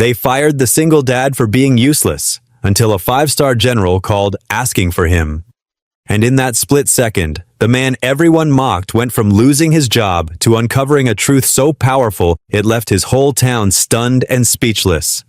They fired the single dad for being useless, until a five-star general called asking for him. And in that split second, the man everyone mocked went from losing his job to uncovering a truth so powerful it left his whole town stunned and speechless.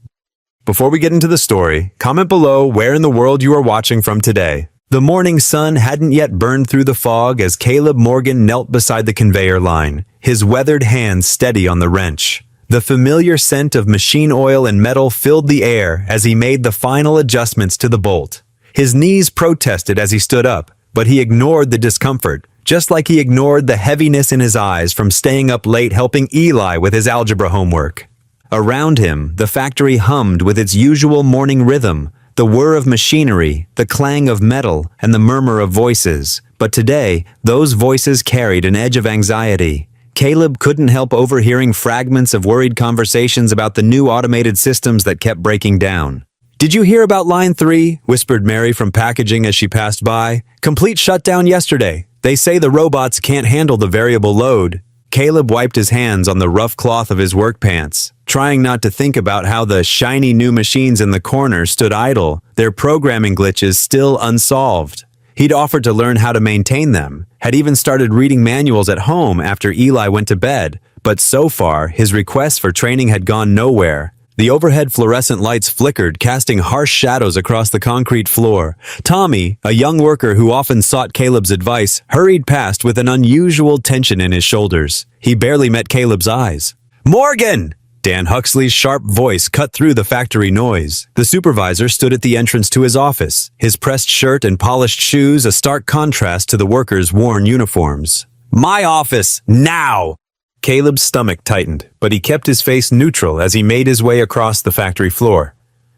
Before we get into the story, comment below where in the world you are watching from today. The morning sun hadn't yet burned through the fog as Caleb Morgan knelt beside the conveyor line, his weathered hands steady on the wrench. The familiar scent of machine oil and metal filled the air as he made the final adjustments to the bolt. His knees protested as he stood up, but he ignored the discomfort, just like he ignored the heaviness in his eyes from staying up late helping Eli with his algebra homework. Around him, the factory hummed with its usual morning rhythm, the whir of machinery, the clang of metal, and the murmur of voices. But today, those voices carried an edge of anxiety. Caleb couldn't help overhearing fragments of worried conversations about the new automated systems that kept breaking down. "Did you hear about line 3? Whispered Mary from packaging as she passed by. "Complete shutdown yesterday. They say the robots can't handle the variable load." Caleb wiped his hands on the rough cloth of his work pants, trying not to think about how the shiny new machines in the corner stood idle, their programming glitches still unsolved. He'd offered to learn how to maintain them, had even started reading manuals at home after Eli went to bed, but so far, his requests for training had gone nowhere. The overhead fluorescent lights flickered, casting harsh shadows across the concrete floor. Tommy, a young worker who often sought Caleb's advice, hurried past with an unusual tension in his shoulders. He barely met Caleb's eyes. "Morgan!" Dan Huxley's sharp voice cut through the factory noise. The supervisor stood at the entrance to his office, his pressed shirt and polished shoes a stark contrast to the workers' worn uniforms. "My office, now!" Caleb's stomach tightened, but he kept his face neutral as he made his way across the factory floor.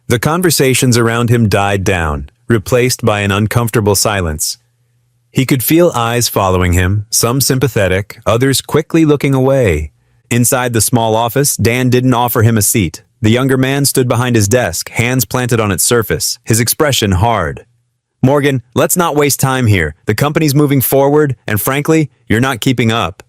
The conversations around him died down, replaced by an uncomfortable silence. He could feel eyes following him, some sympathetic, others quickly looking away. Inside the small office, Dan didn't offer him a seat. The younger man stood behind his desk, hands planted on its surface, his expression hard. "Morgan, let's not waste time here. The company's moving forward, and frankly, you're not keeping up."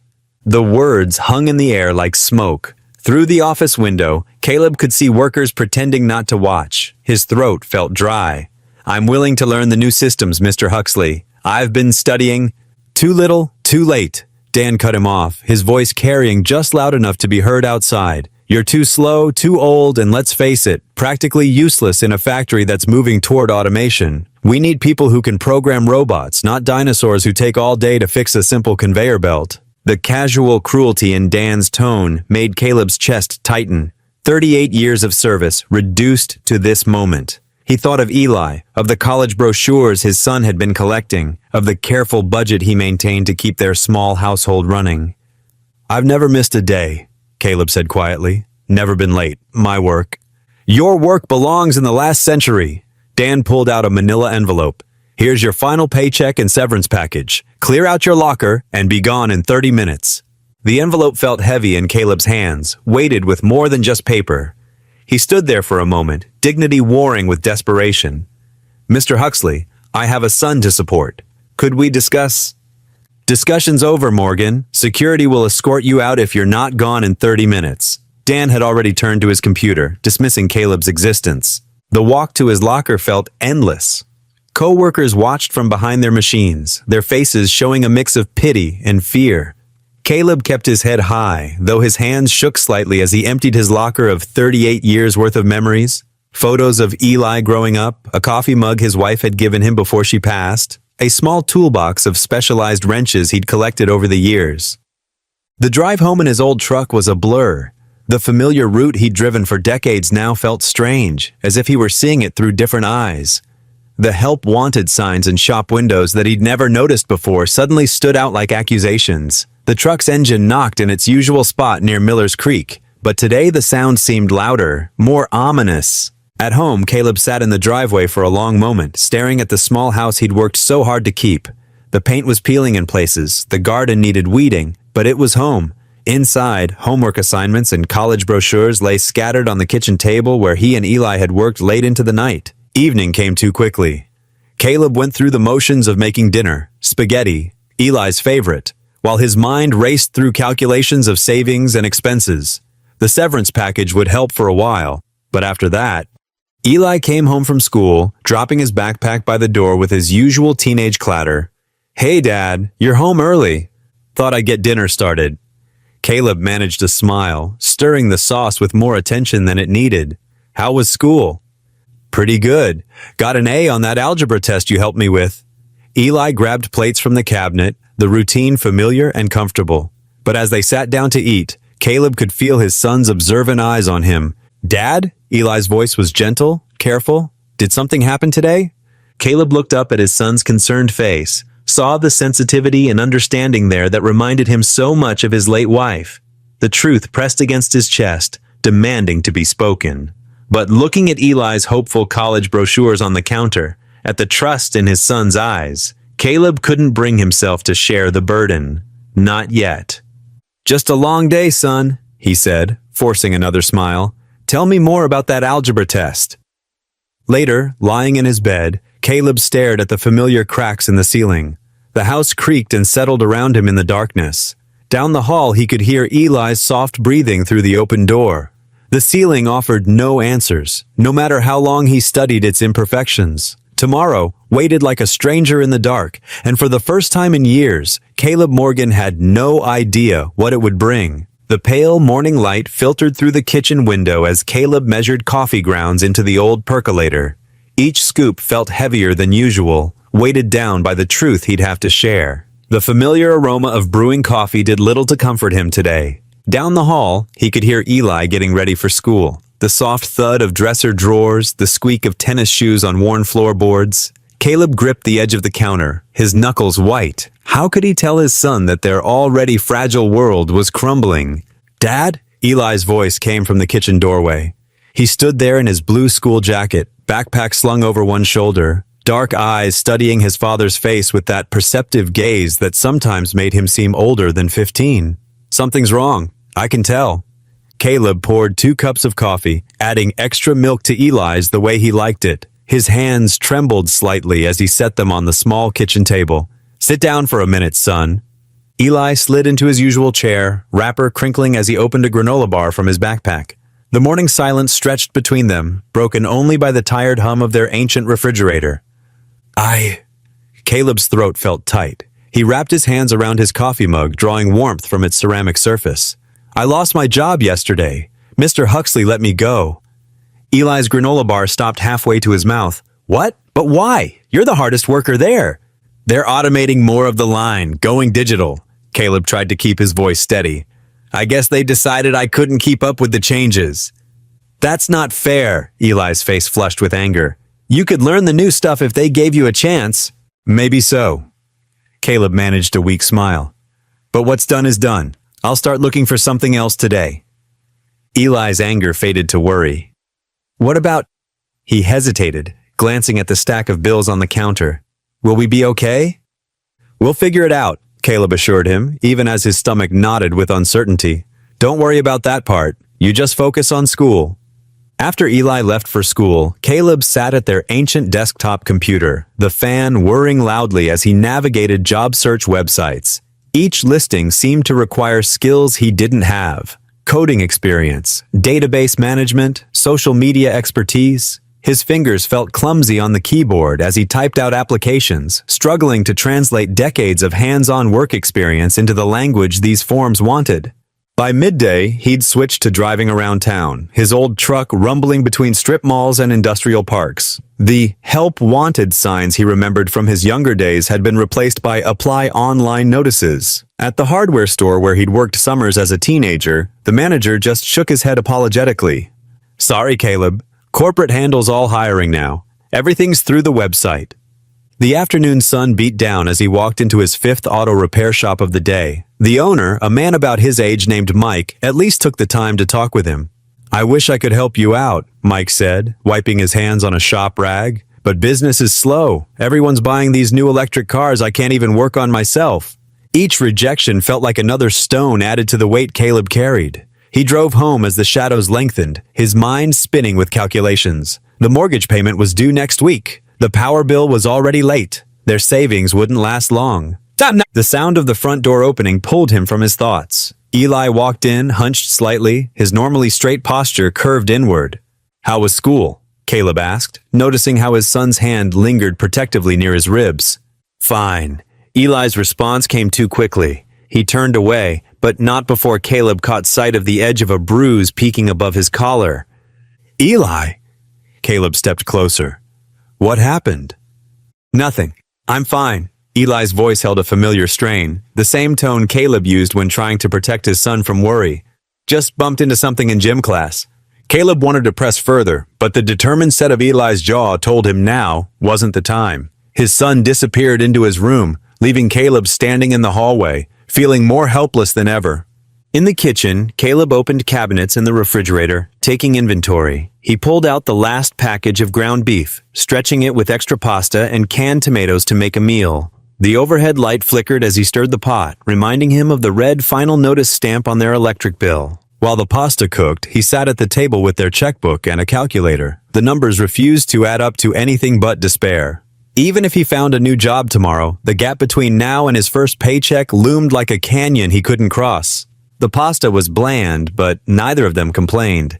The words hung in the air like smoke. Through the office window, Caleb could see workers pretending not to watch. His throat felt dry. "I'm willing to learn the new systems, Mr. Huxley. I've been studying." "Too little, too late." Dan cut him off, his voice carrying just loud enough to be heard outside. "You're too slow, too old, and let's face it, practically useless in a factory that's moving toward automation. We need people who can program robots, not dinosaurs who take all day to fix a simple conveyor belt." The casual cruelty in Dan's tone made Caleb's chest tighten. 38 years of service reduced to this moment. He thought of Eli, of the college brochures his son had been collecting, of the careful budget he maintained to keep their small household running. "I've never missed a day," Caleb said quietly. "Never been late. My work." "Your work belongs in the last century." Dan pulled out a manila envelope. "Here's your final paycheck and severance package. Clear out your locker and be gone in 30 minutes. The envelope felt heavy in Caleb's hands, weighted with more than just paper. He stood there for a moment, dignity warring with desperation. "Mr. Huxley, I have a son to support. Could we discuss?" "Discussion's over, Morgan. Security will escort you out if you're not gone in 30 minutes. Dan had already turned to his computer, dismissing Caleb's existence. The walk to his locker felt endless. Coworkers watched from behind their machines, their faces showing a mix of pity and fear. Caleb kept his head high, though his hands shook slightly as he emptied his locker of 38 years' worth of memories. Photos of Eli growing up, a coffee mug his wife had given him before she passed, a small toolbox of specialized wrenches he'd collected over the years. The drive home in his old truck was a blur. The familiar route he'd driven for decades now felt strange, as if he were seeing it through different eyes. The help wanted signs in shop windows that he'd never noticed before suddenly stood out like accusations. The truck's engine knocked in its usual spot near Miller's Creek, but today the sound seemed louder, more ominous. At home, Caleb sat in the driveway for a long moment, staring at the small house he'd worked so hard to keep. The paint was peeling in places, the garden needed weeding, but it was home. Inside, homework assignments and college brochures lay scattered on the kitchen table where he and Eli had worked late into the night. Evening came too quickly. Caleb went through the motions of making dinner, spaghetti, Eli's favorite, while his mind raced through calculations of savings and expenses. The severance package would help for a while, But after that, Eli came home from school, dropping his backpack by the door with his usual teenage clatter. "Hey, Dad, you're home early. Thought I'd get dinner started." Caleb managed to smile, stirring the sauce with more attention than it needed. "How was school?" "Pretty good. Got an A on that algebra test you helped me with." Eli grabbed plates from the cabinet, the routine familiar and comfortable. But as they sat down to eat, Caleb could feel his son's observant eyes on him. "Dad?" Eli's voice was gentle, careful. "Did something happen today?" Caleb looked up at his son's concerned face, saw the sensitivity and understanding there that reminded him so much of his late wife. The truth pressed against his chest, demanding to be spoken. But looking at Eli's hopeful college brochures on the counter, at the trust in his son's eyes, Caleb couldn't bring himself to share the burden. Not yet. "Just a long day, son," he said, forcing another smile. "Tell me more about that algebra test." Later, lying in his bed, Caleb stared at the familiar cracks in the ceiling. The house creaked and settled around him in the darkness. Down the hall, he could hear Eli's soft breathing through the open door. The ceiling offered no answers, no matter how long he studied its imperfections. Tomorrow waited like a stranger in the dark, and for the first time in years, Caleb Morgan had no idea what it would bring. The pale morning light filtered through the kitchen window as Caleb measured coffee grounds into the old percolator. Each scoop felt heavier than usual, weighted down by the truth he'd have to share. The familiar aroma of brewing coffee did little to comfort him today. Down the hall, he could hear Eli getting ready for school. The soft thud of dresser drawers, the squeak of tennis shoes on worn floorboards. Caleb gripped the edge of the counter, his knuckles white. How could he tell his son that their already fragile world was crumbling? "Dad?" Eli's voice came from the kitchen doorway. He stood there in his blue school jacket, backpack slung over one shoulder, dark eyes studying his father's face with that perceptive gaze that sometimes made him seem older than 15. "Something's wrong. I can tell." Caleb poured 2 cups of coffee, adding extra milk to Eli's the way he liked it. His hands trembled slightly as he set them on the small kitchen table. "Sit down for a minute, son." Eli slid into his usual chair, wrapper crinkling as he opened a granola bar from his backpack. The morning silence stretched between them, broken only by the tired hum of their ancient refrigerator. Caleb's throat felt tight. He wrapped his hands around his coffee mug, drawing warmth from its ceramic surface. "I lost my job yesterday. Mr. Huxley let me go." Eli's granola bar stopped halfway to his mouth. "What? But why? You're the hardest worker there." "They're automating more of the line, going digital." Caleb tried to keep his voice steady. "I guess they decided I couldn't keep up with the changes." "That's not fair." Eli's face flushed with anger. "You could learn the new stuff if they gave you a chance." "Maybe so." Caleb managed a weak smile. "But what's done is done. I'll start looking for something else today." Eli's anger faded to worry. "What about—" He hesitated, glancing at the stack of bills on the counter. "Will we be okay?" "We'll figure it out," Caleb assured him, even as his stomach knotted with uncertainty. "Don't worry about that part. You just focus on school." After Eli left for school, Caleb sat at their ancient desktop computer, the fan whirring loudly as he navigated job search websites. Each listing seemed to require skills he didn't have. Coding experience, database management, social media expertise. His fingers felt clumsy on the keyboard as he typed out applications, struggling to translate decades of hands-on work experience into the language these forms wanted. By midday, he'd switched to driving around town, his old truck rumbling between strip malls and industrial parks. The "Help Wanted" signs he remembered from his younger days had been replaced by "Apply Online" notices. At the hardware store where he'd worked summers as a teenager, the manager just shook his head apologetically. "Sorry, Caleb. Corporate handles all hiring now. Everything's through the website." The afternoon sun beat down as he walked into his 5th auto repair shop of the day. The owner, a man about his age named Mike, at least took the time to talk with him. "I wish I could help you out," Mike said, wiping his hands on a shop rag. "But business is slow. Everyone's buying these new electric cars I can't even work on myself." Each rejection felt like another stone added to the weight Caleb carried. He drove home as the shadows lengthened, his mind spinning with calculations. The mortgage payment was due next week. The power bill was already late. Their savings wouldn't last long. The sound of the front door opening pulled him from his thoughts. Eli walked in, hunched slightly, his normally straight posture curved inward. How was school? Caleb asked, noticing how his son's hand lingered protectively near his ribs. Fine. Eli's response came too quickly. He turned away, but not before Caleb caught sight of the edge of a bruise peeking above his collar. Eli! Caleb stepped closer. What happened? Nothing. I'm fine. Eli's voice held a familiar strain, the same tone Caleb used when trying to protect his son from worry. Just bumped into something in gym class. Caleb wanted to press further, but the determined set of Eli's jaw told him now wasn't the time. His son disappeared into his room, leaving Caleb standing in the hallway, feeling more helpless than ever. In the kitchen, Caleb opened cabinets in the refrigerator, taking inventory. He pulled out the last package of ground beef, stretching it with extra pasta and canned tomatoes to make a meal. The overhead light flickered as he stirred the pot, reminding him of the red final notice stamp on their electric bill. While the pasta cooked, he sat at the table with their checkbook and a calculator. The numbers refused to add up to anything but despair. Even if he found a new job tomorrow, the gap between now and his first paycheck loomed like a canyon he couldn't cross. The pasta was bland, but neither of them complained.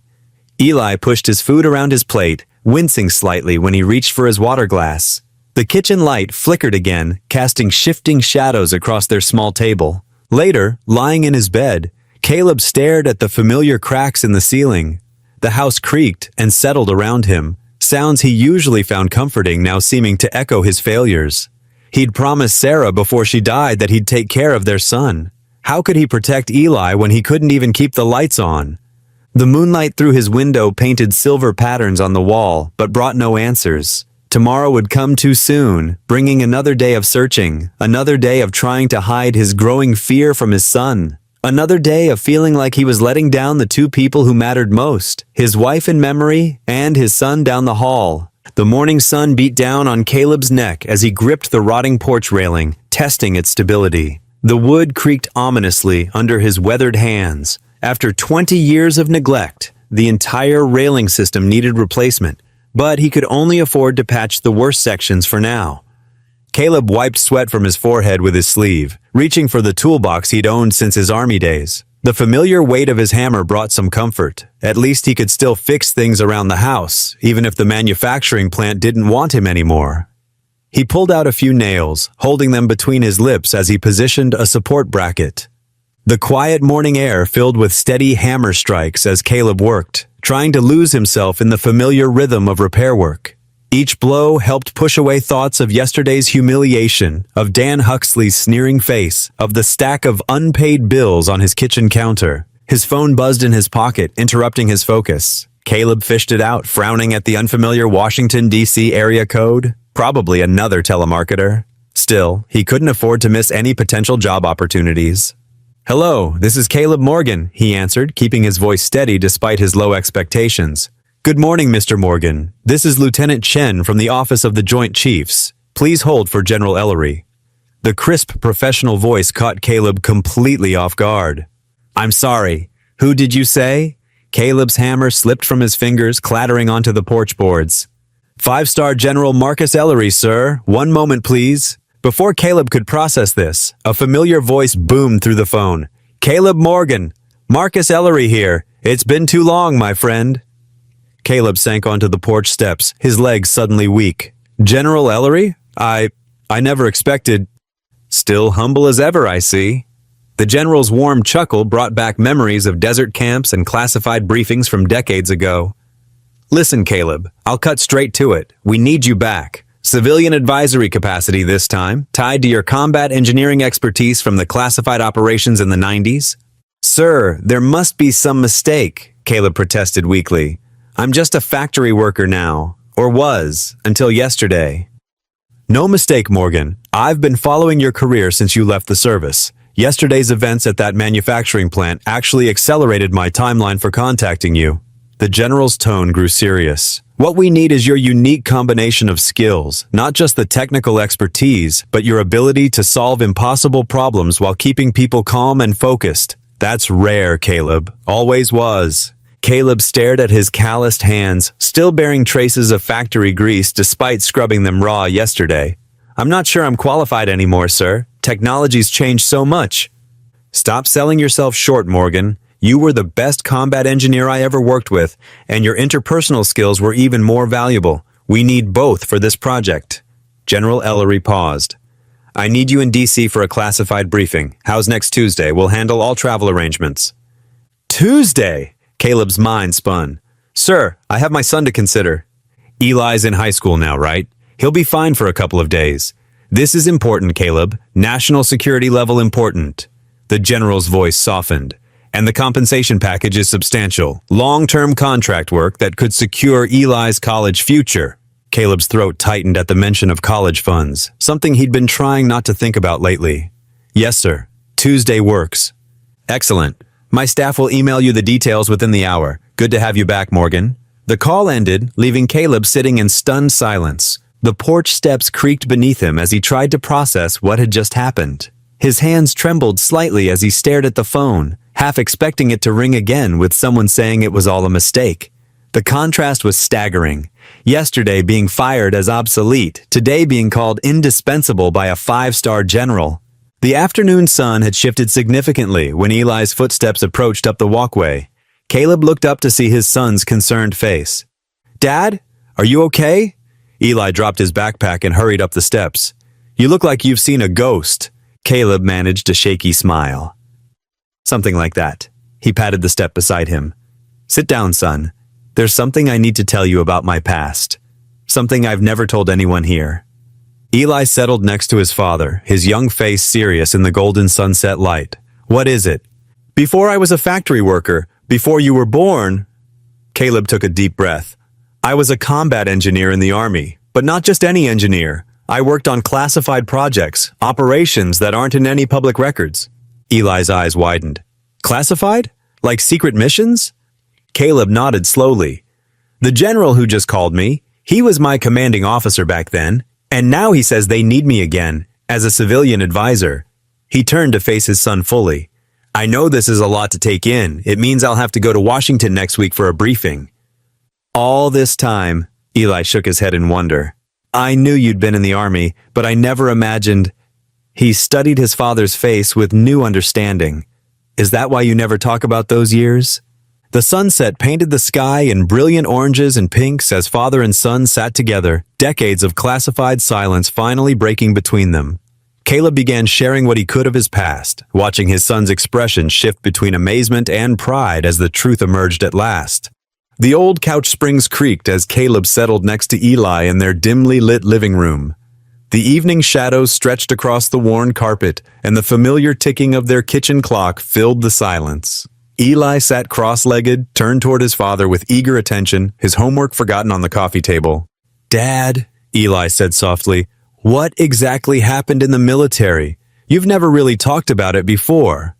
Eli pushed his food around his plate, wincing slightly when he reached for his water glass. The kitchen light flickered again, casting shifting shadows across their small table. Later, lying in his bed, Caleb stared at the familiar cracks in the ceiling. The house creaked and settled around him, sounds he usually found comforting now seeming to echo his failures. He'd promised Sarah before she died that he'd take care of their son. How could he protect Eli when he couldn't even keep the lights on? The moonlight through his window painted silver patterns on the wall, but brought no answers. Tomorrow would come too soon, bringing another day of searching, another day of trying to hide his growing fear from his son. Another day of feeling like he was letting down the two people who mattered most, his wife in memory and his son down the hall. The morning sun beat down on Caleb's neck as he gripped the rotting porch railing, testing its stability. The wood creaked ominously under his weathered hands. After 20 years of neglect, the entire railing system needed replacement, but he could only afford to patch the worst sections for now. Caleb wiped sweat from his forehead with his sleeve, reaching for the toolbox he'd owned since his army days. The familiar weight of his hammer brought some comfort. At least he could still fix things around the house, even if the manufacturing plant didn't want him anymore. He pulled out a few nails, holding them between his lips as he positioned a support bracket. The quiet morning air filled with steady hammer strikes as Caleb worked, trying to lose himself in the familiar rhythm of repair work. Each blow helped push away thoughts of yesterday's humiliation, of Dan Huxley's sneering face, of the stack of unpaid bills on his kitchen counter. His phone buzzed in his pocket, interrupting his focus. Caleb fished it out, frowning at the unfamiliar Washington, D.C. area code. Probably another telemarketer. Still, he couldn't afford to miss any potential job opportunities. "Hello, this is Caleb Morgan," he answered, keeping his voice steady despite his low expectations. "Good morning, Mr. Morgan. This is Lieutenant Chen from the Office of the Joint Chiefs. Please hold for General Ellery." The crisp professional voice caught Caleb completely off guard. "I'm sorry. Who did you say?" Caleb's hammer slipped from his fingers, clattering onto the porch boards. "Five-star General Marcus Ellery, sir. One moment, please." Before Caleb could process this, a familiar voice boomed through the phone. "Caleb Morgan. Marcus Ellery here. It's been too long, my friend." Caleb sank onto the porch steps, his legs suddenly weak. "General Ellery? I never expected—" "Still humble as ever, I see." The general's warm chuckle brought back memories of desert camps and classified briefings from decades ago. "Listen, Caleb, I'll cut straight to it. We need you back. Civilian advisory capacity this time, tied to your combat engineering expertise from the classified operations in the 90s. "Sir, there must be some mistake," Caleb protested weakly. "I'm just a factory worker now, or was, until yesterday." "No mistake, Morgan. I've been following your career since you left the service. Yesterday's events at that manufacturing plant actually accelerated my timeline for contacting you." The general's tone grew serious. "What we need is your unique combination of skills, not just the technical expertise, but your ability to solve impossible problems while keeping people calm and focused. That's rare, Caleb. Always was." Caleb stared at his calloused hands, still bearing traces of factory grease despite scrubbing them raw yesterday. "I'm not sure I'm qualified anymore, sir. Technology's changed so much." "Stop selling yourself short, Morgan. You were the best combat engineer I ever worked with, and your interpersonal skills were even more valuable. We need both for this project." General Ellery paused. "I need you in DC for a classified briefing. How's next Tuesday? We'll handle all travel arrangements." "Tuesday?" Caleb's mind spun. "Sir, I have my son to consider." "Eli's in high school now, right? He'll be fine for a couple of days. This is important, Caleb. National security level important." The general's voice softened. "And the compensation package is substantial. Long-term contract work that could secure Eli's college future." Caleb's throat tightened at the mention of college funds, something he'd been trying not to think about lately. "Yes, sir. Tuesday works." "Excellent. My staff will email you the details within the hour. Good to have you back, Morgan." The call ended, leaving Caleb sitting in stunned silence. The porch steps creaked beneath him as he tried to process what had just happened. His hands trembled slightly as he stared at the phone, half expecting it to ring again with someone saying it was all a mistake. The contrast was staggering. Yesterday being fired as obsolete, today being called indispensable by a five-star general. The afternoon sun had shifted significantly when Eli's footsteps approached up the walkway. Caleb looked up to see his son's concerned face. "Dad, are you okay?" Eli dropped his backpack and hurried up the steps. "You look like you've seen a ghost." Caleb managed a shaky smile. "Something like that." He patted the step beside him. "Sit down, son. There's something I need to tell you about my past. Something I've never told anyone here." Eli settled next to his father, his young face serious in the golden sunset light. "What is it?" "Before I was a factory worker, before you were born." Caleb took a deep breath. "I was a combat engineer in the Army, but not just any engineer. I worked on classified projects, operations that aren't in any public records." Eli's eyes widened. "Classified? Like secret missions?" Caleb nodded slowly. "The general who just called me, he was my commanding officer back then, and now he says they need me again, as a civilian advisor." He turned to face his son fully. "I know this is a lot to take in. It means I'll have to go to Washington next week for a briefing." "All this time," Eli shook his head in wonder. "I knew you'd been in the Army, but I never imagined—" He studied his father's face with new understanding. "Is that why you never talk about those years?" The sunset painted the sky in brilliant oranges and pinks as father and son sat together, decades of classified silence finally breaking between them. Caleb began sharing what he could of his past, watching his son's expression shift between amazement and pride as the truth emerged at last. The old couch springs creaked as Caleb settled next to Eli in their dimly lit living room. The evening shadows stretched across the worn carpet, and the familiar ticking of their kitchen clock filled the silence. Eli sat cross-legged, turned toward his father with eager attention, his homework forgotten on the coffee table. "Dad," Eli said softly, "what exactly happened in the military? You've never really talked about it before."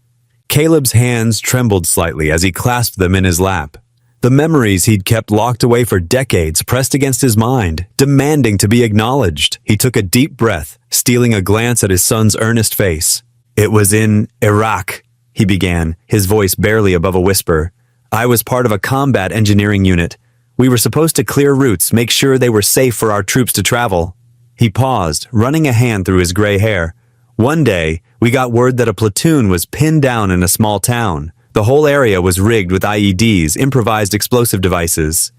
Caleb's hands trembled slightly as he clasped them in his lap. The memories he'd kept locked away for decades pressed against his mind, demanding to be acknowledged. He took a deep breath, stealing a glance at his son's earnest face. "It was in Iraq," he began, his voice barely above a whisper. "I was part of a combat engineering unit. We were supposed to clear routes, make sure they were safe for our troops to travel." He paused, running a hand through his gray hair. "One day, we got word that a platoon was pinned down in a small town. The whole area was rigged with IEDs, improvised explosive devices."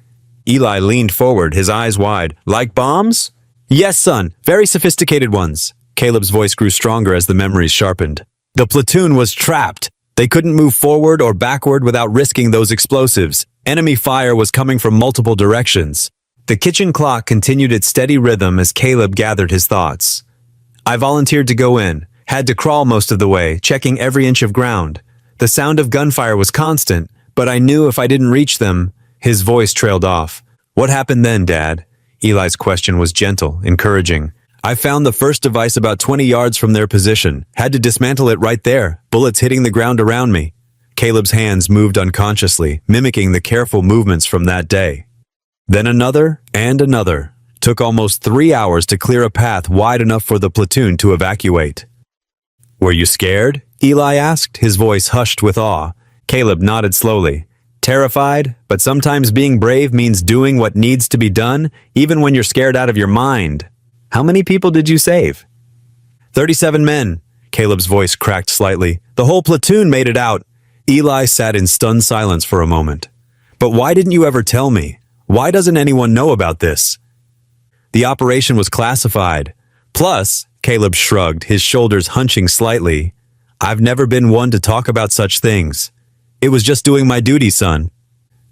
Eli leaned forward, his eyes wide. "Like bombs?" "Yes, son, very sophisticated ones." Caleb's voice grew stronger as the memories sharpened. "The platoon was trapped. They couldn't move forward or backward without risking those explosives. Enemy fire was coming from multiple directions." The kitchen clock continued its steady rhythm as Caleb gathered his thoughts. "I volunteered to go in, had to crawl most of the way, checking every inch of ground. The sound of gunfire was constant, but I knew if I didn't reach them—" His voice trailed off. "What happened then, Dad?" Eli's question was gentle, encouraging. "I found the first device about 20 yards from their position. Had to dismantle it right there, bullets hitting the ground around me." Caleb's hands moved unconsciously, mimicking the careful movements from that day. Then another and another. Took almost 3 hours to clear a path wide enough for the platoon to evacuate. "Were you scared?" Eli asked, his voice hushed with awe. Caleb nodded slowly. "Terrified, but sometimes being brave means doing what needs to be done, even when you're scared out of your mind." "How many people did you save?" 37 men. Caleb's voice cracked slightly. "The whole platoon made it out." Eli sat in stunned silence for a moment. But why didn't you ever tell me? Why doesn't anyone know about this? The operation was classified. Plus, Caleb shrugged, his shoulders hunching slightly. I've never been one to talk about such things. It was just doing my duty, son.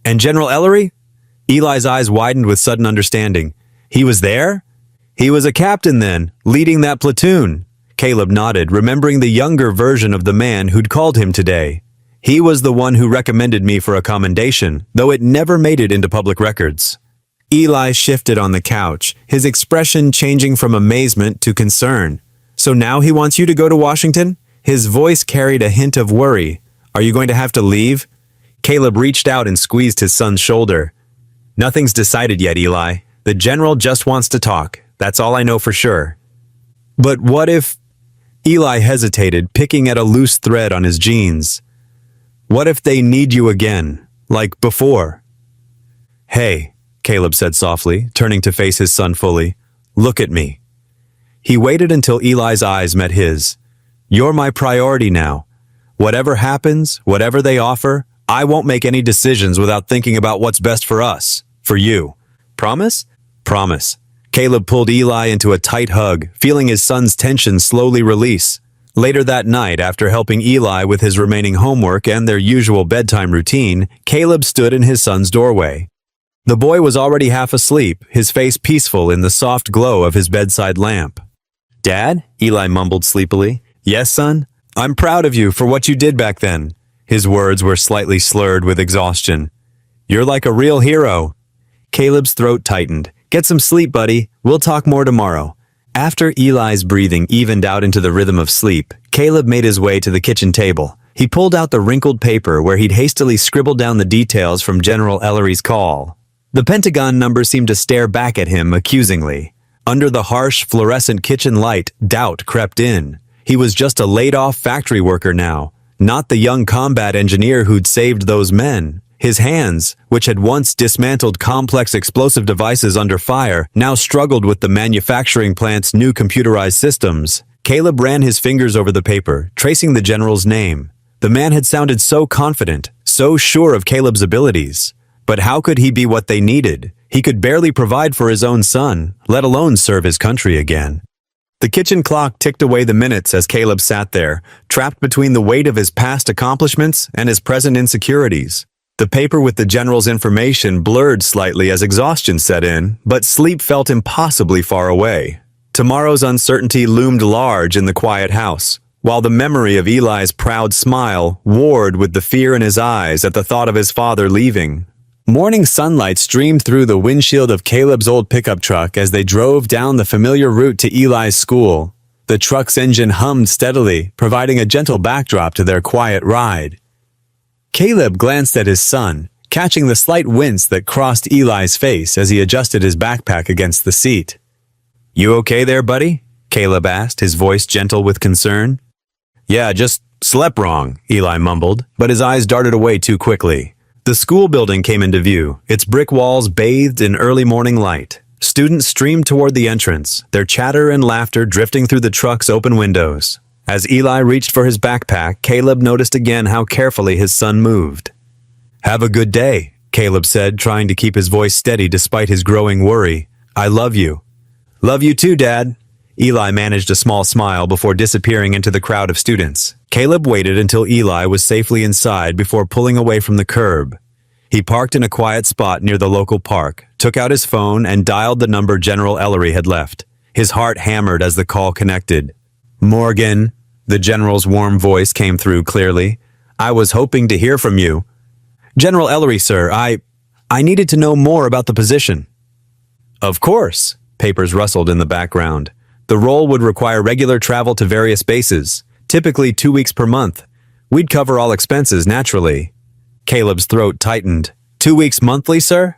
And General Ellery? Eli's eyes widened with sudden understanding. He was there? He was a captain then, leading that platoon. Caleb nodded, remembering the younger version of the man who'd called him today. He was the one who recommended me for a commendation, though it never made it into public records. Eli shifted on the couch, his expression changing from amazement to concern. So now he wants you to go to Washington? His voice carried a hint of worry. Are you going to have to leave? Caleb reached out and squeezed his son's shoulder. Nothing's decided yet, Eli. The general just wants to talk. That's all I know for sure. But what if... Eli hesitated, picking at a loose thread on his jeans. What if they need you again, like before? Hey, Caleb said softly, turning to face his son fully. Look at me. He waited until Eli's eyes met his. You're my priority now. Whatever happens, whatever they offer, I won't make any decisions without thinking about what's best for us, for you. Promise? Promise. Caleb pulled Eli into a tight hug, feeling his son's tension slowly release. Later that night, after helping Eli with his remaining homework and their usual bedtime routine, Caleb stood in his son's doorway. The boy was already half asleep, his face peaceful in the soft glow of his bedside lamp. Dad? Eli mumbled sleepily. Yes, son? I'm proud of you for what you did back then. His words were slightly slurred with exhaustion. You're like a real hero. Caleb's throat tightened. Get some sleep, buddy. We'll talk more tomorrow. After Eli's breathing evened out into the rhythm of sleep, Caleb made his way to the kitchen table. He pulled out the wrinkled paper where he'd hastily scribbled down the details from General Ellery's call. The Pentagon number seemed to stare back at him accusingly. Under the harsh, fluorescent kitchen light, doubt crept in. He was just a laid-off factory worker now, not the young combat engineer who'd saved those men. His hands, which had once dismantled complex explosive devices under fire, now struggled with the manufacturing plant's new computerized systems. Caleb ran his fingers over the paper, tracing the general's name. The man had sounded so confident, so sure of Caleb's abilities. But how could he be what they needed? He could barely provide for his own son, let alone serve his country again. The kitchen clock ticked away the minutes as Caleb sat there, trapped between the weight of his past accomplishments and his present insecurities. The paper with the general's information blurred slightly as exhaustion set in, but sleep felt impossibly far away. Tomorrow's uncertainty loomed large in the quiet house, while the memory of Eli's proud smile warred with the fear in his eyes at the thought of his father leaving. Morning sunlight streamed through the windshield of Caleb's old pickup truck as they drove down the familiar route to Eli's school. The truck's engine hummed steadily, providing a gentle backdrop to their quiet ride. Caleb glanced at his son, catching the slight wince that crossed Eli's face as he adjusted his backpack against the seat. You okay there, buddy? Caleb asked, his voice gentle with concern. Yeah, just slept wrong, Eli mumbled, but his eyes darted away too quickly. The school building came into view, its brick walls bathed in early morning light. Students streamed toward the entrance, their chatter and laughter drifting through the truck's open windows. As Eli reached for his backpack, Caleb noticed again how carefully his son moved. Have a good day, Caleb said, trying to keep his voice steady despite his growing worry. I love you. Love you too, Dad. Eli managed a small smile before disappearing into the crowd of students. Caleb waited until Eli was safely inside before pulling away from the curb. He parked in a quiet spot near the local park, took out his phone, and dialed the number General Ellery had left. His heart hammered as the call connected. Morgan, the general's warm voice came through clearly. I was hoping to hear from you. General Ellery, sir, I needed to know more about the position. Of course, papers rustled in the background. The role would require regular travel to various bases, typically 2 weeks per month. We'd cover all expenses, naturally. Caleb's throat tightened. 2 weeks monthly, sir?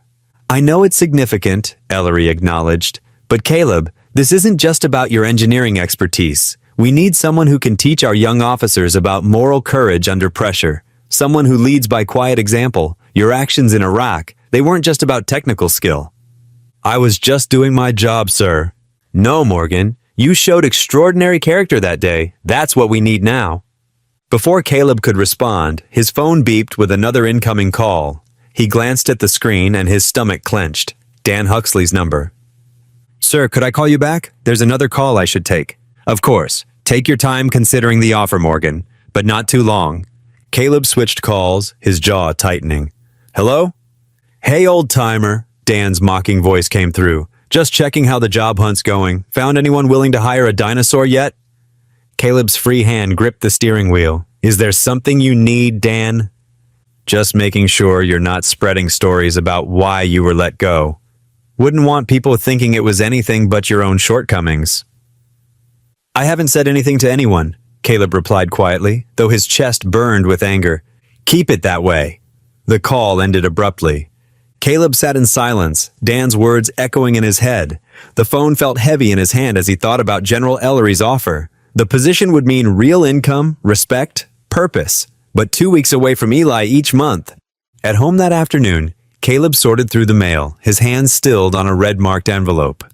I know it's significant, Ellery acknowledged. But Caleb, this isn't just about your engineering expertise. We need someone who can teach our young officers about moral courage under pressure. Someone who leads by quiet example. Your actions in Iraq, they weren't just about technical skill. I was just doing my job, sir. No, Morgan, you showed extraordinary character that day. That's what we need now. Before Caleb could respond, his phone beeped with another incoming call. He glanced at the screen and his stomach clenched. Dan Huxley's number. "Sir, could I call you back? There's another call I should take." "Of course. Take your time considering the offer, Morgan, but not too long." Caleb switched calls, his jaw tightening. "Hello?" "Hey, old-timer," Dan's mocking voice came through. "Just checking how the job hunt's going. Found anyone willing to hire a dinosaur yet?" Caleb's free hand gripped the steering wheel. "Is there something you need, Dan?" "Just making sure you're not spreading stories about why you were let go. Wouldn't want people thinking it was anything but your own shortcomings." "I haven't said anything to anyone," Caleb replied quietly, though his chest burned with anger. "Keep it that way." The call ended abruptly. Caleb sat in silence, Dan's words echoing in his head. The phone felt heavy in his hand as he thought about General Ellery's offer. The position would mean real income, respect, purpose, but 2 weeks away from Eli each month. At home that afternoon, Caleb sorted through the mail, his hands stilled on a red-marked envelope.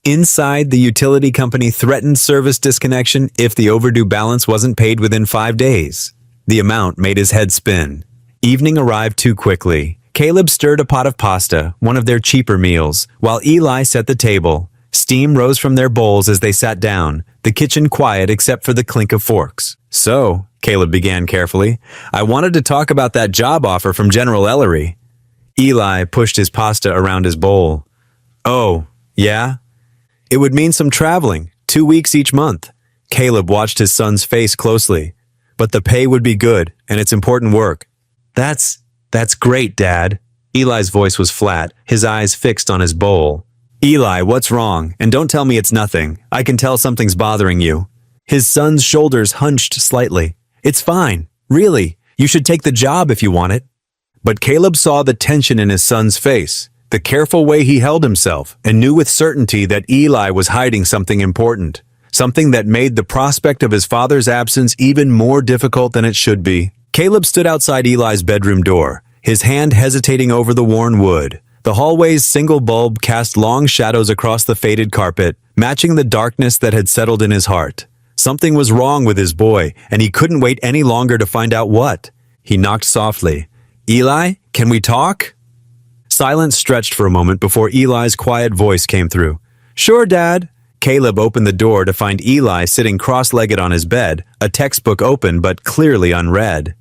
Inside, the utility company threatened service disconnection if the overdue balance wasn't paid within 5 days. The amount made his head spin. Evening arrived too quickly. Caleb stirred a pot of pasta, one of their cheaper meals, while Eli set the table. Steam rose from their bowls as they sat down, the kitchen quiet except for the clink of forks. "So," Caleb began carefully, "I wanted to talk about that job offer from General Ellery." Eli pushed his pasta around his bowl. "Oh, yeah? It would mean some traveling, 2 weeks each month." Caleb watched his son's face closely. "But the pay would be good, and it's important work." That's great, Dad." Eli's voice was flat, his eyes fixed on his bowl. "Eli, what's wrong? And don't tell me it's nothing. I can tell something's bothering you." His son's shoulders hunched slightly. "It's fine. Really. You should take the job if you want it." But Caleb saw the tension in his son's face, the careful way he held himself, and knew with certainty that Eli was hiding something important, something that made the prospect of his father's absence even more difficult than it should be. Caleb stood outside Eli's bedroom door, his hand hesitating over the worn wood. The hallway's single bulb cast long shadows across the faded carpet, matching the darkness that had settled in his heart. Something was wrong with his boy, and he couldn't wait any longer to find out what. He knocked softly. "Eli, can we talk?" Silence stretched for a moment before Eli's quiet voice came through. "Sure, Dad." Caleb opened the door to find Eli sitting cross-legged on his bed, a textbook open but clearly unread.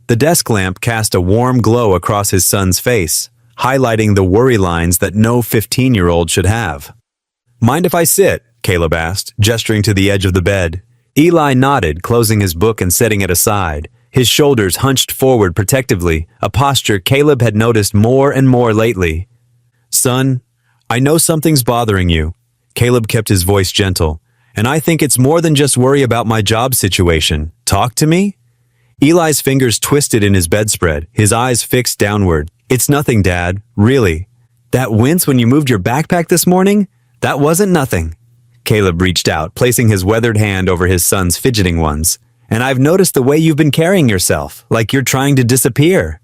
The desk lamp cast a warm glow across his son's face, highlighting the worry lines that no 15-year-old should have. "Mind if I sit?" Caleb asked, gesturing to the edge of the bed. Eli nodded, closing his book and setting it aside. His shoulders hunched forward protectively, a posture Caleb had noticed more and more lately. "Son, I know something's bothering you." Caleb kept his voice gentle. "And I think it's more than just worry about my job situation. Talk to me?" Eli's fingers twisted in his bedspread, his eyes fixed downward. "It's nothing, Dad. Really. That wince when you moved your backpack this morning? That wasn't nothing." Caleb reached out, placing his weathered hand over his son's fidgeting ones. "And I've noticed the way you've been carrying yourself, like you're trying to disappear."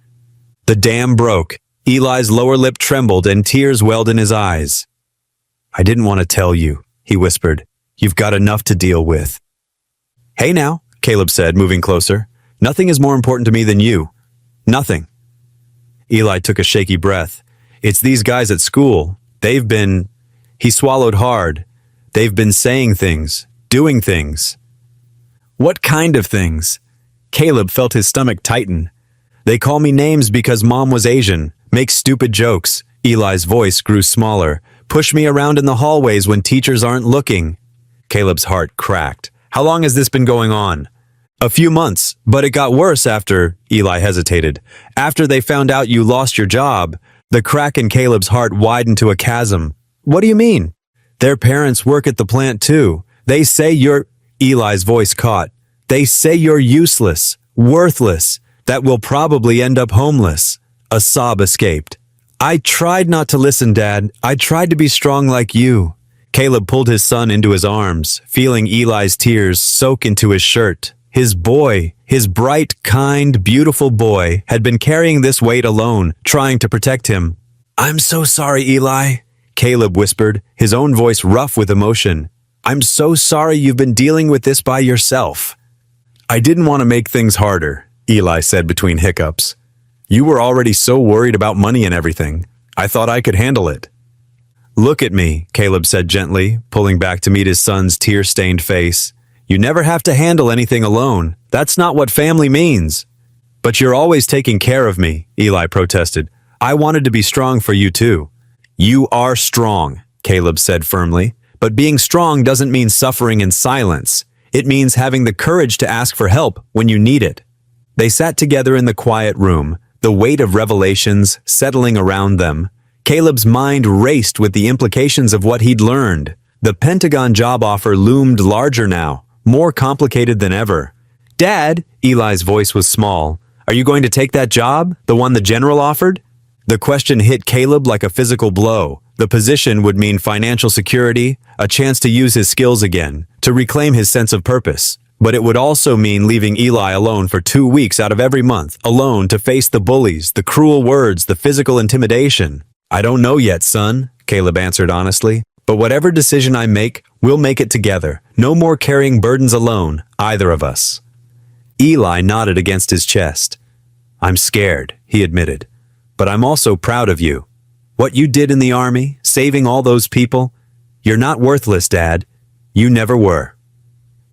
The dam broke. Eli's lower lip trembled and tears welled in his eyes. "I didn't want to tell you," he whispered. "You've got enough to deal with." "Hey now," Caleb said, moving closer. "Nothing is more important to me than you. Nothing." Eli took a shaky breath. "It's these guys at school. They've been..." He swallowed hard. "They've been saying things, doing things." "What kind of things?" Caleb felt his stomach tighten. "They call me names because Mom was Asian, make stupid jokes." Eli's voice grew smaller. "Push me around in the hallways when teachers aren't looking." Caleb's heart cracked. "How long has this been going on?" "A few months, but it got worse after," Eli hesitated. "After they found out you lost your job." The crack in Caleb's heart widened to a chasm. "What do you mean?" "Their parents work at the plant too. They say you're..." Eli's voice caught. "They say you're useless, worthless, that we'll probably end up homeless." A sob escaped. "I tried not to listen, Dad. I tried to be strong like you." Caleb pulled his son into his arms, feeling Eli's tears soak into his shirt. His boy, his bright, kind, beautiful boy, had been carrying this weight alone, trying to protect him. "I'm so sorry, Eli," Caleb whispered, his own voice rough with emotion. "I'm so sorry you've been dealing with this by yourself." I didn't want to make things harder, Eli said between hiccups. You were already so worried about money and everything. I thought I could handle it. Look at me, Caleb said gently, pulling back to meet his son's tear-stained face. You never have to handle anything alone. That's not what family means. But you're always taking care of me, Eli protested. I wanted to be strong for you too. You are strong, Caleb said firmly. But being strong doesn't mean suffering in silence. It means having the courage to ask for help when you need it. They sat together in the quiet room, the weight of revelations settling around them. Caleb's mind raced with the implications of what he'd learned. The Pentagon job offer loomed larger now, more complicated than ever. Dad, Eli's voice was small. Are you going to take that job, the one the general offered? The question hit Caleb like a physical blow. The position would mean financial security, a chance to use his skills again, to reclaim his sense of purpose. But it would also mean leaving Eli alone for 2 weeks out of every month, alone to face the bullies, the cruel words, the physical intimidation. I don't know yet, son, Caleb answered honestly. But whatever decision I make, we'll make it together. No more carrying burdens alone, either of us. Eli nodded against his chest. I'm scared, he admitted. But I'm also proud of you. What you did in the army, saving all those people, you're not worthless, Dad. You never were.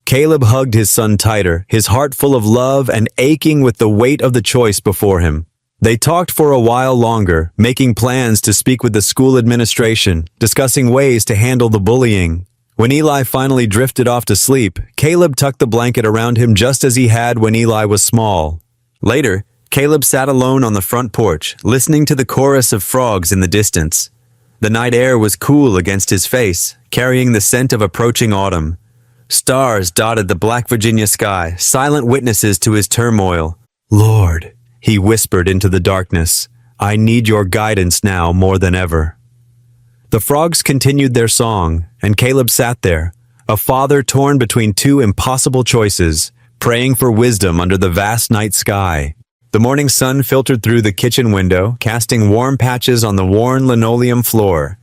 Caleb hugged his son tighter, his heart full of love and aching with the weight of the choice before him. They talked for a while longer, making plans to speak with the school administration, discussing ways to handle the bullying. When Eli finally drifted off to sleep, Caleb tucked the blanket around him just as he had when Eli was small. Later, Caleb sat alone on the front porch, listening to the chorus of frogs in the distance. The night air was cool against his face, carrying the scent of approaching autumn. Stars dotted the black Virginia sky, silent witnesses to his turmoil. Lord, he whispered into the darkness, I need your guidance now more than ever. The frogs continued their song, and Caleb sat there, a father torn between two impossible choices, praying for wisdom under the vast night sky. The morning sun filtered through the kitchen window, casting warm patches on the worn linoleum floor.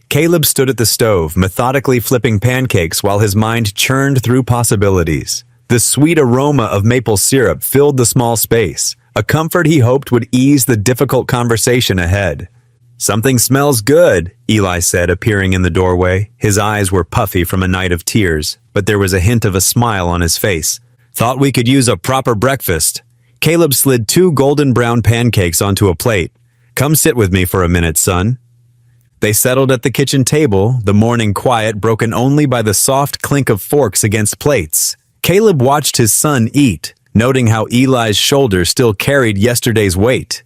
Caleb stood at the stove, methodically flipping pancakes while his mind churned through possibilities. The sweet aroma of maple syrup filled the small space, a comfort he hoped would ease the difficult conversation ahead. Something smells good, Eli said, appearing in the doorway. His eyes were puffy from a night of tears, but there was a hint of a smile on his face. Thought we could use a proper breakfast. Caleb slid 2 golden brown pancakes onto a plate. Come sit with me for a minute, son. They settled at the kitchen table, the morning quiet broken only by the soft clink of forks against plates. Caleb watched his son eat, noting how Eli's shoulders still carried yesterday's weight.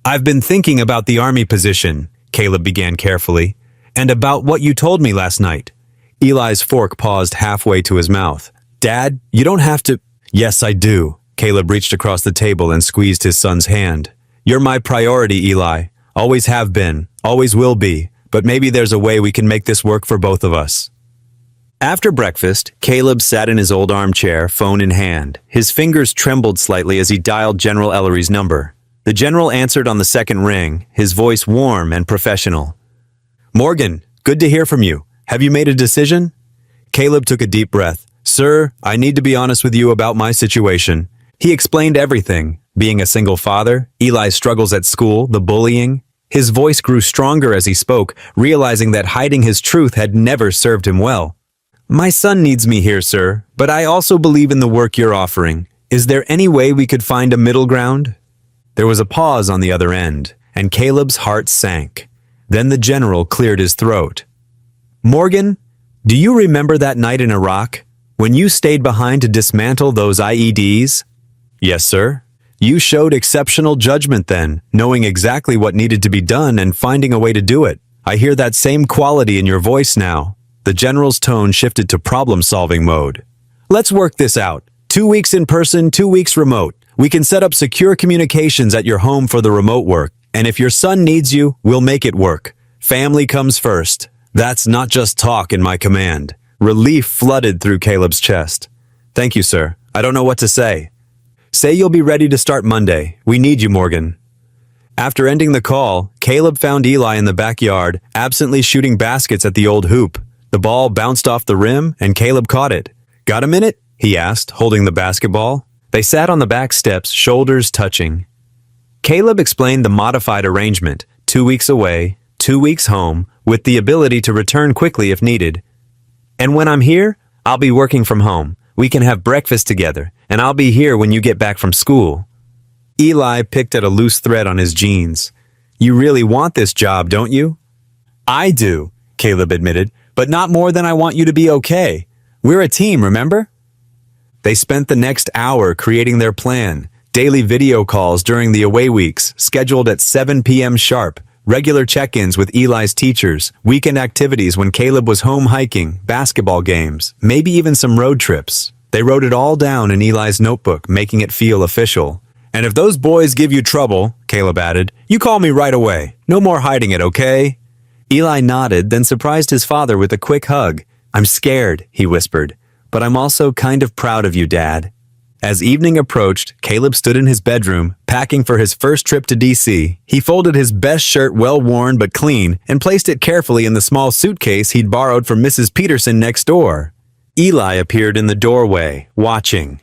I've been thinking about the army position, Caleb began carefully, and about what you told me last night. Eli's fork paused halfway to his mouth. Dad, you don't have to— Yes, I do. Caleb reached across the table and squeezed his son's hand. You're my priority, Eli. Always have been, always will be, but maybe there's a way we can make this work for both of us. After breakfast, Caleb sat in his old armchair, phone in hand. His fingers trembled slightly as he dialed General Ellery's number. The general answered on the second ring, his voice warm and professional. Morgan, good to hear from you. Have you made a decision? Caleb took a deep breath. Sir, I need to be honest with you about my situation. He explained everything, being a single father, Eli's struggles at school, the bullying. His voice grew stronger as he spoke, realizing that hiding his truth had never served him well. My son needs me here, sir, but I also believe in the work you're offering. Is there any way we could find a middle ground? There was a pause on the other end, and Caleb's heart sank. Then the general cleared his throat. Morgan, do you remember that night in Iraq, when you stayed behind to dismantle those IEDs? Yes, sir. You showed exceptional judgment then, knowing exactly what needed to be done and finding a way to do it. I hear that same quality in your voice now. The general's tone shifted to problem-solving mode. Let's work this out. 2 weeks in person, 2 weeks remote. We can set up secure communications at your home for the remote work. And if your son needs you, we'll make it work. Family comes first. That's not just talk in my command. Relief flooded through Caleb's chest. Thank you, sir. I don't know what to say. Say you'll be ready to start Monday. We need you, Morgan. After ending the call, Caleb found Eli in the backyard, absently shooting baskets at the old hoop. The ball bounced off the rim, and Caleb caught it. Got a minute? He asked, holding the basketball. They sat on the back steps, shoulders touching. Caleb explained the modified arrangement, 2 weeks away, 2 weeks home, with the ability to return quickly if needed. And when I'm here, I'll be working from home. We can have breakfast together, and I'll be here when you get back from school. Eli picked at a loose thread on his jeans. You really want this job, don't you? I do, Caleb admitted, but not more than I want you to be okay. We're a team, remember? They spent the next hour creating their plan. Daily video calls during the away weeks, scheduled at 7 p.m. sharp, regular check-ins with Eli's teachers, weekend activities when Caleb was home hiking, basketball games, maybe even some road trips. They wrote it all down in Eli's notebook, making it feel official. And if those boys give you trouble, Caleb added, you call me right away. No more hiding it, okay? Eli nodded, then surprised his father with a quick hug. I'm scared, he whispered, but I'm also kind of proud of you, Dad. As evening approached, Caleb stood in his bedroom, packing for his first trip to D.C. He folded his best shirt well worn but clean and placed it carefully in the small suitcase he'd borrowed from Mrs. Peterson next door. Eli appeared in the doorway, watching.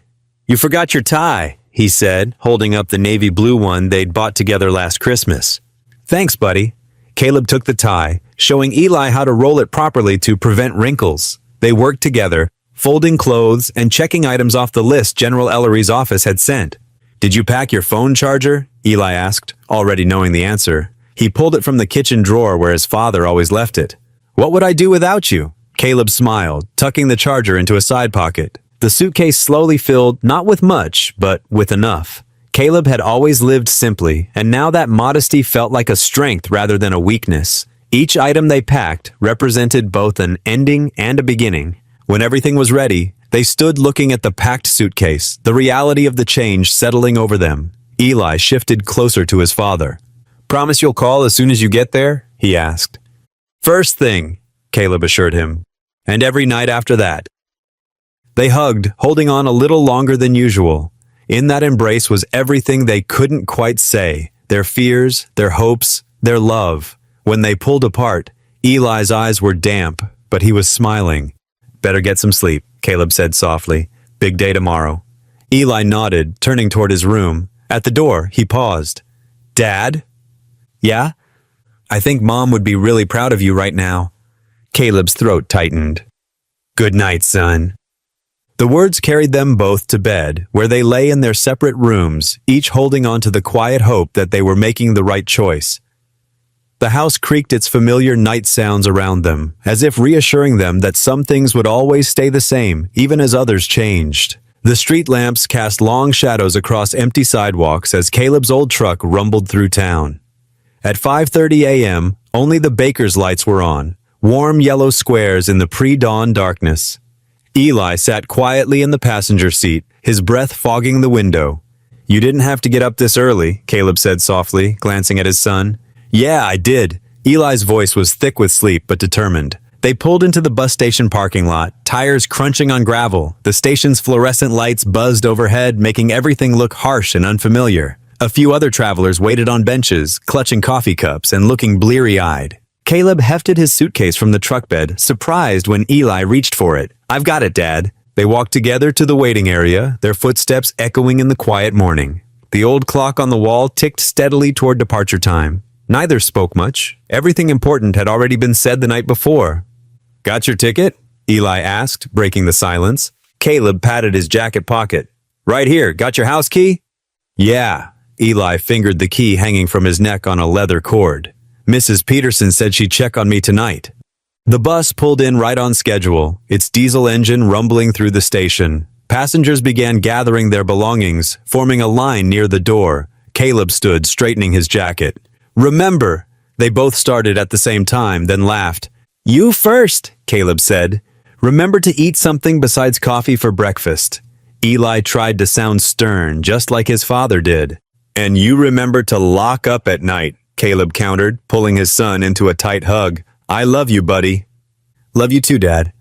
You forgot your tie, he said, holding up the navy blue one they'd bought together last Christmas. Thanks, buddy. Caleb took the tie, showing Eli how to roll it properly to prevent wrinkles. They worked together, folding clothes and checking items off the list General Ellery's office had sent. Did you pack your phone charger? Eli asked, already knowing the answer. He pulled it from the kitchen drawer where his father always left it. What would I do without you? Caleb smiled, tucking the charger into a side pocket. The suitcase slowly filled, not with much, but with enough. Caleb had always lived simply, and now that modesty felt like a strength rather than a weakness. Each item they packed represented both an ending and a beginning. When everything was ready, they stood looking at the packed suitcase, the reality of the change settling over them. Eli shifted closer to his father. Promise you'll call as soon as you get there? He asked. First thing, Caleb assured him, and every night after that. They hugged, holding on a little longer than usual. In that embrace was everything they couldn't quite say, their fears, their hopes, their love. When they pulled apart, Eli's eyes were damp, but he was smiling. Better get some sleep, Caleb said softly. Big day tomorrow. Eli nodded, turning toward his room. At the door, he paused. Dad? Yeah? I think Mom would be really proud of you right now. Caleb's throat tightened. Good night, son. The words carried them both to bed, where they lay in their separate rooms, each holding on to the quiet hope that they were making the right choice. The house creaked its familiar night sounds around them, as if reassuring them that some things would always stay the same, even as others changed. The street lamps cast long shadows across empty sidewalks as Caleb's old truck rumbled through town. At 5:30 a.m., only the baker's lights were on, warm yellow squares in the pre-dawn darkness. Eli sat quietly in the passenger seat, his breath fogging the window. You didn't have to get up this early, Caleb said softly, glancing at his son. Yeah, I did. Eli's voice was thick with sleep but determined. They pulled into the bus station parking lot, tires crunching on gravel. The station's fluorescent lights buzzed overhead, making everything look harsh and unfamiliar. A few other travelers waited on benches, clutching coffee cups and looking bleary-eyed. Caleb hefted his suitcase from the truck bed, surprised when Eli reached for it. I've got it, Dad. They walked together to the waiting area, their footsteps echoing in the quiet morning. The old clock on the wall ticked steadily toward departure time. Neither spoke much. Everything important had already been said the night before. Got your ticket? Eli asked, breaking the silence. Caleb patted his jacket pocket. Right here, got your house key? Yeah. Eli fingered the key hanging from his neck on a leather cord. Mrs. Peterson said she'd check on me tonight. The bus pulled in right on schedule, its diesel engine rumbling through the station. Passengers began gathering their belongings, forming a line near the door. Caleb stood, straightening his jacket. Remember, they both started at the same time, then laughed. You first, Caleb said. Remember to eat something besides coffee for breakfast. Eli tried to sound stern, just like his father did. And you remember to lock up at night, Caleb countered, pulling his son into a tight hug. I love you, buddy. Love you too, Dad.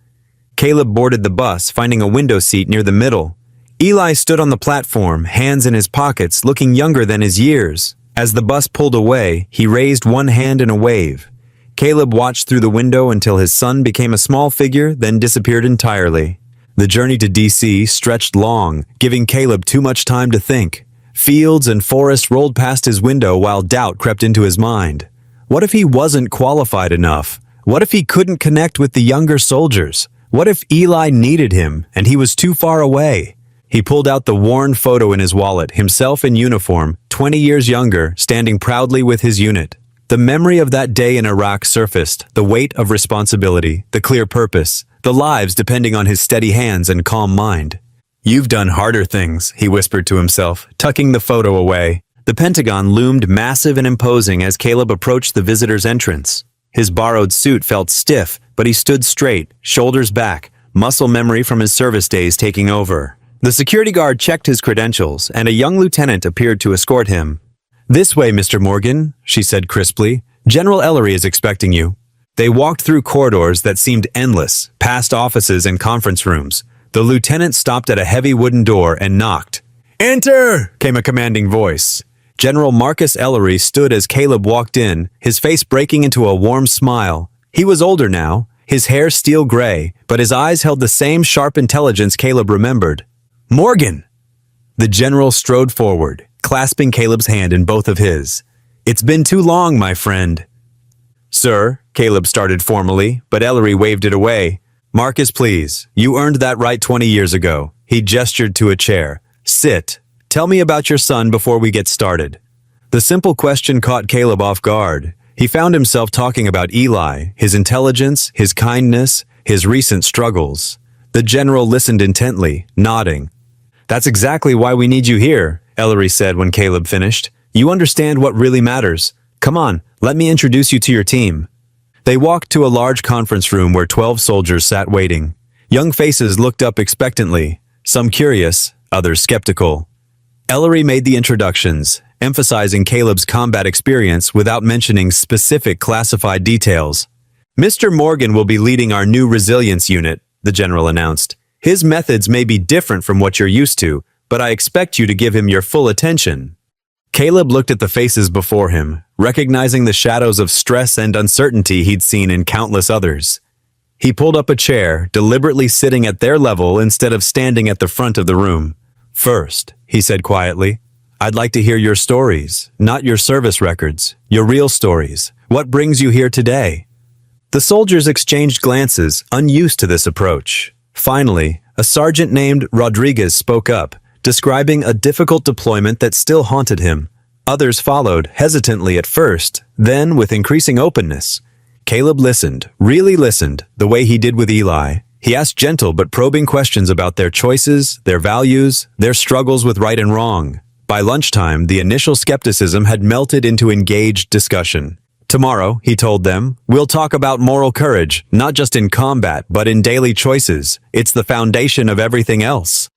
Caleb boarded the bus, finding a window seat near the middle. Eli stood on the platform, hands in his pockets, looking younger than his years. As the bus pulled away, he raised one hand in a wave. Caleb watched through the window until his son became a small figure, then disappeared entirely. The journey to DC stretched long, giving Caleb too much time to think. Fields and forests rolled past his window while doubt crept into his mind. What if he wasn't qualified enough? What if he couldn't connect with the younger soldiers? What if Eli needed him and he was too far away? He pulled out the worn photo in his wallet, himself in uniform, 20 years younger, standing proudly with his unit. The memory of that day in Iraq surfaced, the weight of responsibility, the clear purpose, the lives depending on his steady hands and calm mind. "You've done harder things," he whispered to himself, tucking the photo away. The Pentagon loomed massive and imposing as Caleb approached the visitor's entrance. His borrowed suit felt stiff, but he stood straight, shoulders back, muscle memory from his service days taking over. The security guard checked his credentials, and a young lieutenant appeared to escort him. "This way, Mr. Morgan," she said crisply. "General Ellery is expecting you." They walked through corridors that seemed endless, past offices and conference rooms. The lieutenant stopped at a heavy wooden door and knocked. "Enter!" came a commanding voice. General Marcus Ellery stood as Caleb walked in, his face breaking into a warm smile. He was older now, his hair steel gray, but his eyes held the same sharp intelligence Caleb remembered. "Morgan!" The general strode forward, clasping Caleb's hand in both of his. "It's been too long, my friend." "Sir," Caleb started formally, but Ellery waved it away. "Marcus, please. You earned that right 20 years ago." He gestured to a chair. "Sit. Tell me about your son before we get started." The simple question caught Caleb off guard. He found himself talking about Eli, his intelligence, his kindness, his recent struggles. The general listened intently, nodding. "That's exactly why we need you here," Ellery said when Caleb finished. "You understand what really matters. Come on, let me introduce you to your team." They walked to a large conference room where 12 soldiers sat waiting. Young faces looked up expectantly, some curious, others skeptical. Ellery made the introductions, emphasizing Caleb's combat experience without mentioning specific classified details. "Mr. Morgan will be leading our new resilience unit," the general announced. "His methods may be different from what you're used to, but I expect you to give him your full attention." Caleb looked at the faces before him, recognizing the shadows of stress and uncertainty he'd seen in countless others. He pulled up a chair, deliberately sitting at their level instead of standing at the front of the room. "First," he said quietly, "I'd like to hear your stories, not your service records, your real stories. What brings you here today?" The soldiers exchanged glances, unused to this approach. Finally, a sergeant named Rodriguez spoke up, describing a difficult deployment that still haunted him. Others followed, hesitantly at first, then with increasing openness. Caleb listened, really listened, the way he did with Eli. He asked gentle but probing questions about their choices, their values, their struggles with right and wrong. By lunchtime, the initial skepticism had melted into engaged discussion. "Tomorrow," he told them, "we'll talk about moral courage, not just in combat, but in daily choices. It's the foundation of everything else."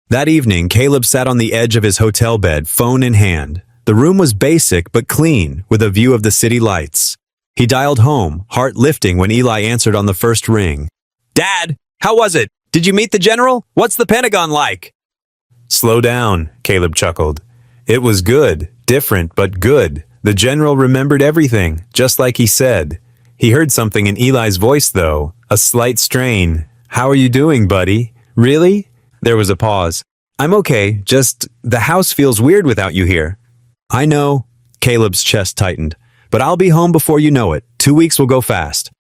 That evening, Caleb sat on the edge of his hotel bed, phone in hand. The room was basic but clean, with a view of the city lights. He dialed home, heart lifting when Eli answered on the first ring. "Dad, how was it? Did you meet the general? What's the Pentagon like?" "Slow down," Caleb chuckled. "It was good, different but good. The general remembered everything, just like he said. He heard something in Eli's voice, though, a slight strain. 'How are you doing, buddy?' 'Really?' There was a pause. 'I'm okay, just the house feels weird without you here.' 'I know,' Caleb's chest tightened, 'but I'll be home before you know it. 2 weeks will go fast.'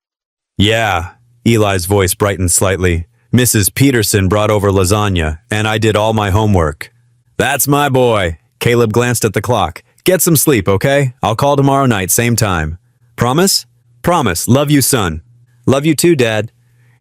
'Yeah,' Eli's voice brightened slightly. 'Mrs. Peterson brought over lasagna, and I did all my homework.' 'That's my boy.' Caleb glanced at the clock. 'Get some sleep, okay? I'll call tomorrow night, same time.' 'Promise?' 'Promise. Love you, son.' 'Love you too, Dad.'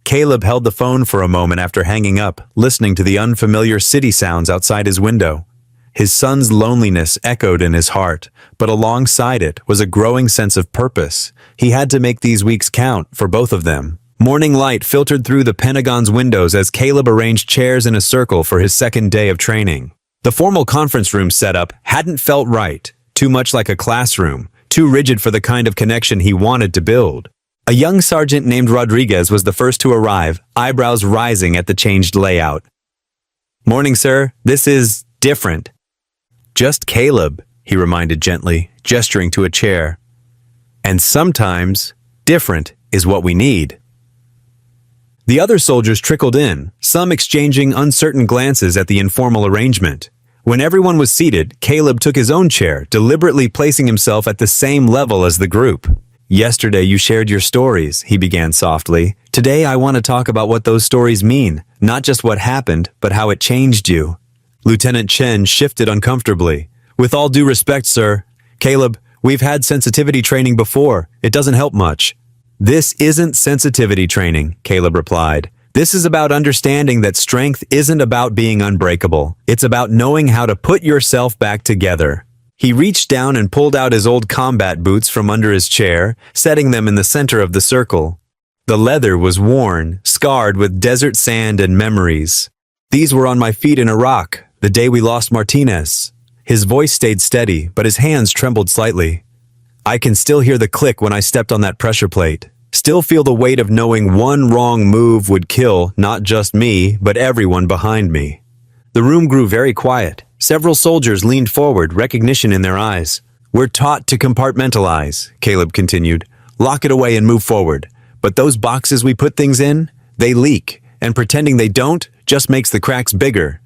Caleb held the phone for a moment after hanging up, listening to the unfamiliar city sounds outside his window. His son's loneliness echoed in his heart, but alongside it was a growing sense of purpose. He had to make these weeks count for both of them. Morning light filtered through the Pentagon's windows as Caleb arranged chairs in a circle for his second day of training. The formal conference room setup hadn't felt right, too much like a classroom, too rigid for the kind of connection he wanted to build. A young sergeant named Rodriguez was the first to arrive, eyebrows rising at the changed layout. "Morning, sir. This is different." "Just Caleb," he reminded gently, gesturing to a chair. "And sometimes, different is what we need." The other soldiers trickled in, some exchanging uncertain glances at the informal arrangement. When everyone was seated, Caleb took his own chair, deliberately placing himself at the same level as the group. "Yesterday you shared your stories," he began softly. "Today I want to talk about what those stories mean, not just what happened, but how it changed you." Lieutenant Chen shifted uncomfortably. "With all due respect, sir. Caleb, we've had sensitivity training before. It doesn't help much." "This isn't sensitivity training," Caleb replied. "This is about understanding that strength isn't about being unbreakable. It's about knowing how to put yourself back together." He reached down and pulled out his old combat boots from under his chair, setting them in the center of the circle. The leather was worn, scarred with desert sand and memories. "These were on my feet in Iraq, the day we lost Martinez." His voice stayed steady, but his hands trembled slightly. "I can still hear the click when I stepped on that pressure plate. Still feel the weight of knowing one wrong move would kill not just me, but everyone behind me." The room grew very quiet. Several soldiers leaned forward, recognition in their eyes. "We're taught to compartmentalize," Caleb continued. "Lock it away and move forward. But those boxes we put things in, they leak, and pretending they don't just makes the cracks bigger."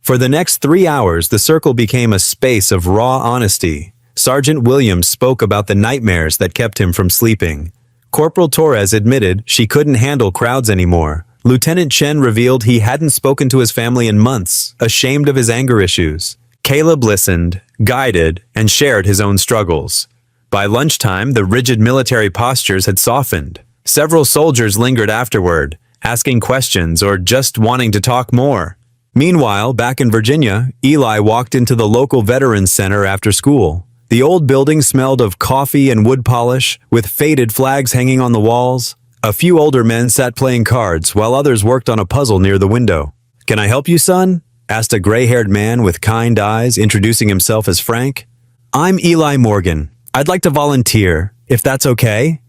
For the next 3 hours, the circle became a space of raw honesty. Sergeant Williams spoke about the nightmares that kept him from sleeping. Corporal Torres admitted she couldn't handle crowds anymore. Lieutenant Chen revealed he hadn't spoken to his family in months, ashamed of his anger issues. Caleb listened, guided, and shared his own struggles. By lunchtime, the rigid military postures had softened. Several soldiers lingered afterward, asking questions or just wanting to talk more. Meanwhile, back in Virginia, Eli walked into the local Veterans Center after school. The old building smelled of coffee and wood polish, with faded flags hanging on the walls. A few older men sat playing cards, while others worked on a puzzle near the window. "Can I help you, son?" asked a gray-haired man with kind eyes, introducing himself as Frank. "I'm Eli Morgan. I'd like to volunteer, if that's okay."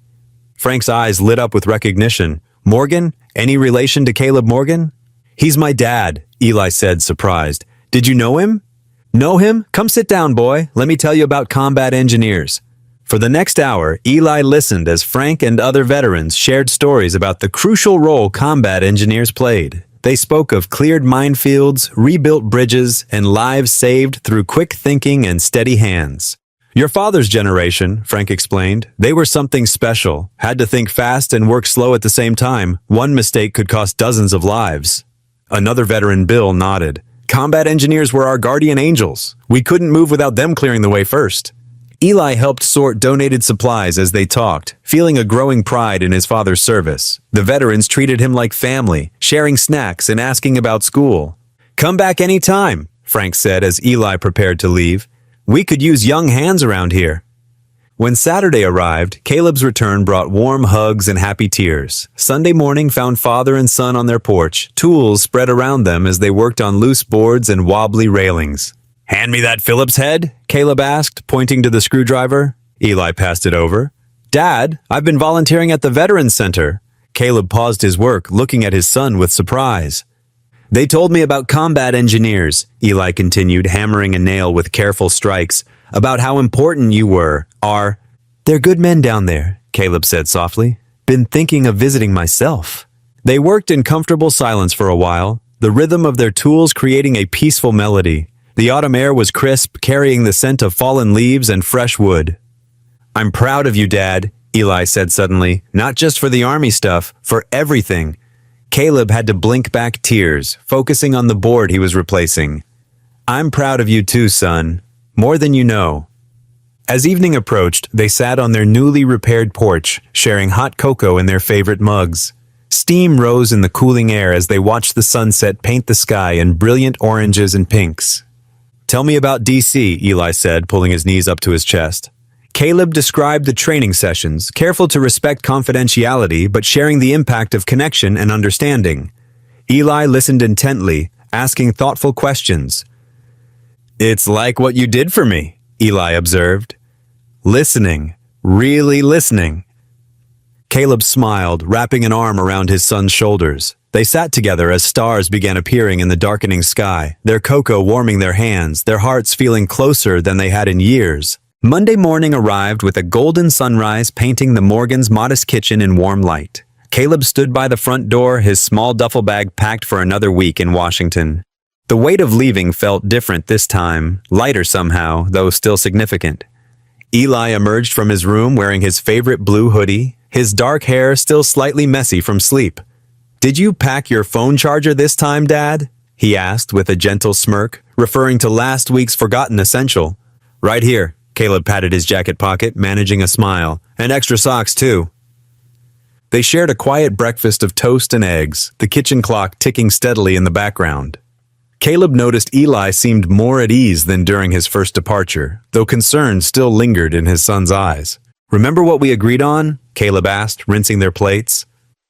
Frank's eyes lit up with recognition. "Morgan? Any relation to Caleb Morgan?" "He's my dad," Eli said, surprised. "Did you know him?" "Know him? Come sit down, boy. Let me tell you about combat engineers." For the next hour, Eli listened as Frank and other veterans shared stories about the crucial role combat engineers played. They spoke of cleared minefields, rebuilt bridges, and lives saved through quick thinking and steady hands. "Your father's generation," Frank explained, "they were something special, had to think fast and work slow at the same time. One mistake could cost dozens of lives." Another veteran, Bill, nodded. "Combat engineers were our guardian angels. We couldn't move without them clearing the way first." Eli helped sort donated supplies as they talked, feeling a growing pride in his father's service. The veterans treated him like family, sharing snacks and asking about school. "Come back any time," Frank said as Eli prepared to leave. "We could use young hands around here." When Saturday arrived, Caleb's return brought warm hugs and happy tears. Sunday morning found father and son on their porch, tools spread around them as they worked on loose boards and wobbly railings. "Hand me that Phillips head?" Caleb asked, pointing to the screwdriver. Eli passed it over. "Dad, I've been volunteering at the Veterans Center." Caleb paused his work, looking at his son with surprise. "They told me about combat engineers," Eli continued, hammering a nail with careful strikes, "about how important you are." "They're good men down there," Caleb said softly. "Been thinking of visiting myself." They worked in comfortable silence for a while, the rhythm of their tools creating a peaceful melody. The autumn air was crisp, carrying the scent of fallen leaves and fresh wood. "I'm proud of you, Dad," Eli said suddenly, "not just for the army stuff, for everything." Caleb had to blink back tears, focusing on the board he was replacing. "I'm proud of you too, son. More than you know." As evening approached, they sat on their newly repaired porch, sharing hot cocoa in their favorite mugs. Steam rose in the cooling air as they watched the sunset paint the sky in brilliant oranges and pinks. "Tell me about DC," Eli said, pulling his knees up to his chest. Caleb described the training sessions, careful to respect confidentiality but sharing the impact of connection and understanding. Eli listened intently, asking thoughtful questions. "It's like what you did for me," Eli observed. "Listening, really listening." Caleb smiled, wrapping an arm around his son's shoulders. They sat together as stars began appearing in the darkening sky, their cocoa warming their hands, their hearts feeling closer than they had in years. Monday morning arrived with a golden sunrise painting the Morgans' modest kitchen in warm light. Caleb stood by the front door, his small duffel bag packed for another week in Washington. The weight of leaving felt different this time, lighter somehow, though still significant. Eli emerged from his room wearing his favorite blue hoodie, his dark hair still slightly messy from sleep. "Did you pack your phone charger this time, Dad?" he asked with a gentle smirk, referring to last week's forgotten essential. "Right here." Caleb patted his jacket pocket, managing a smile. "And extra socks, too." They shared a quiet breakfast of toast and eggs, the kitchen clock ticking steadily in the background. Caleb noticed Eli seemed more at ease than during his first departure, though concern still lingered in his son's eyes. "Remember what we agreed on?" Caleb asked, rinsing their plates.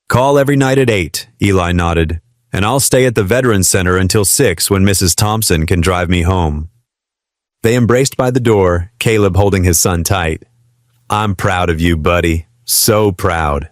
"Call every night at 8, Eli nodded. "And I'll stay at the Veterans Center until 6 when Mrs. Thompson can drive me home." They embraced by the door, Caleb holding his son tight. "I'm proud of you, buddy. So proud."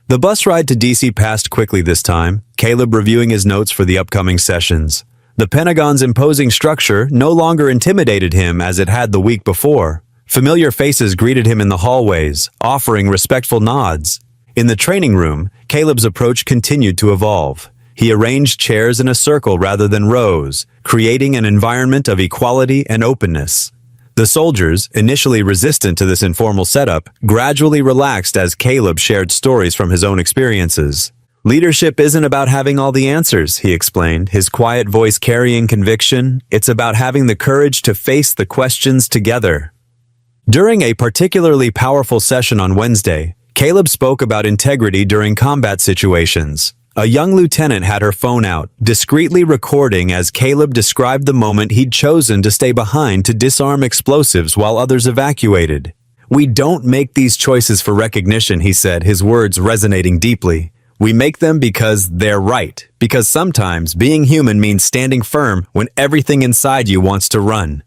The bus ride to DC passed quickly this time, Caleb reviewing his notes for the upcoming sessions. The Pentagon's imposing structure no longer intimidated him as it had the week before. Familiar faces greeted him in the hallways, offering respectful nods. In the training room, Caleb's approach continued to evolve. He arranged chairs in a circle rather than rows, creating an environment of equality and openness. The soldiers, initially resistant to this informal setup, gradually relaxed as Caleb shared stories from his own experiences. "Leadership isn't about having all the answers," he explained, his quiet voice carrying conviction. "It's about having the courage to face the questions together." During a particularly powerful session on Wednesday, Caleb spoke about integrity during combat situations. A young lieutenant had her phone out, discreetly recording as Caleb described the moment he'd chosen to stay behind to disarm explosives while others evacuated. "We don't make these choices for recognition," he said, his words resonating deeply. "We make them because they're right, because sometimes being human means standing firm when everything inside you wants to run."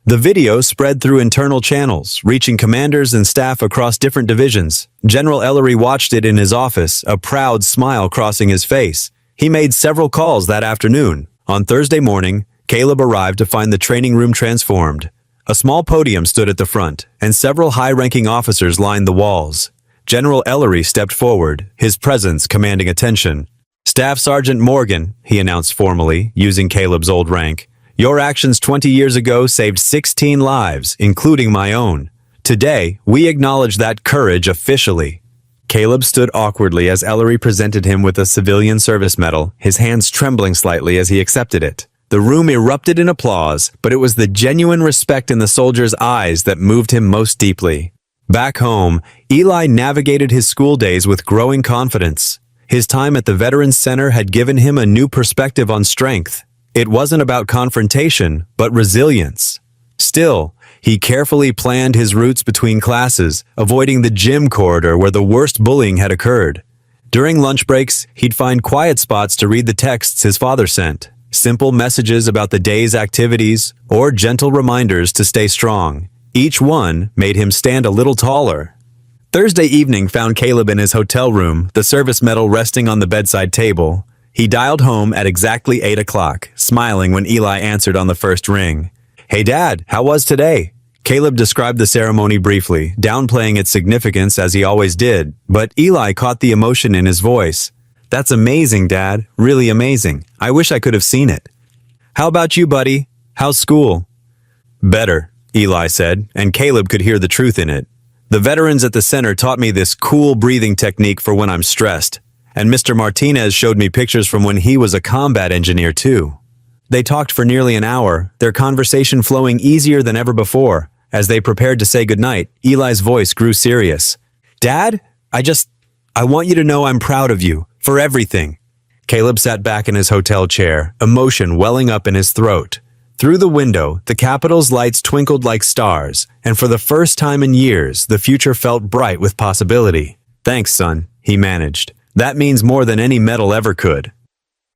The video spread through internal channels, reaching commanders and staff across different divisions. General Ellery watched it in his office, a proud smile crossing his face. He made several calls that afternoon. On Thursday morning, Caleb arrived to find the training room transformed. A small podium stood at the front, and several high-ranking officers lined the walls. General Ellery stepped forward, his presence commanding attention. "Staff Sergeant Morgan," he announced formally, using Caleb's old rank. "Your actions 20 years ago saved 16 lives, including my own. Today, we acknowledge that courage officially." Caleb stood awkwardly as Ellery presented him with a civilian service medal, his hands trembling slightly as he accepted it. The room erupted in applause, but it was the genuine respect in the soldier's eyes that moved him most deeply. Back home, Eli navigated his school days with growing confidence. His time at the Veterans Center had given him a new perspective on strength. It wasn't about confrontation, but resilience. Still, he carefully planned his routes between classes, avoiding the gym corridor where the worst bullying had occurred. During lunch breaks, he'd find quiet spots to read the texts his father sent, simple messages about the day's activities, or gentle reminders to stay strong. Each one made him stand a little taller. Thursday evening found Caleb in his hotel room, the service medal resting on the bedside table. He dialed home at exactly 8 o'clock, smiling when Eli answered on the first ring. "Hey Dad, how was today?" Caleb described the ceremony briefly, downplaying its significance as he always did, but Eli caught the emotion in his voice. "That's amazing, Dad. Really amazing. I wish I could have seen it." "How about you, buddy? How's school?" "Better," Eli said, and Caleb could hear the truth in it. "The veterans at the center taught me this cool breathing technique for when I'm stressed. And Mr. Martinez showed me pictures from when he was a combat engineer too." They talked for nearly an hour, their conversation flowing easier than ever before. As they prepared to say goodnight, Eli's voice grew serious. "Dad, I want you to know I'm proud of you, for everything." Caleb sat back in his hotel chair, emotion welling up in his throat. Through the window, the Capitol's lights twinkled like stars, and for the first time in years, the future felt bright with possibility. "Thanks, son," he managed. "That means more than any medal ever could."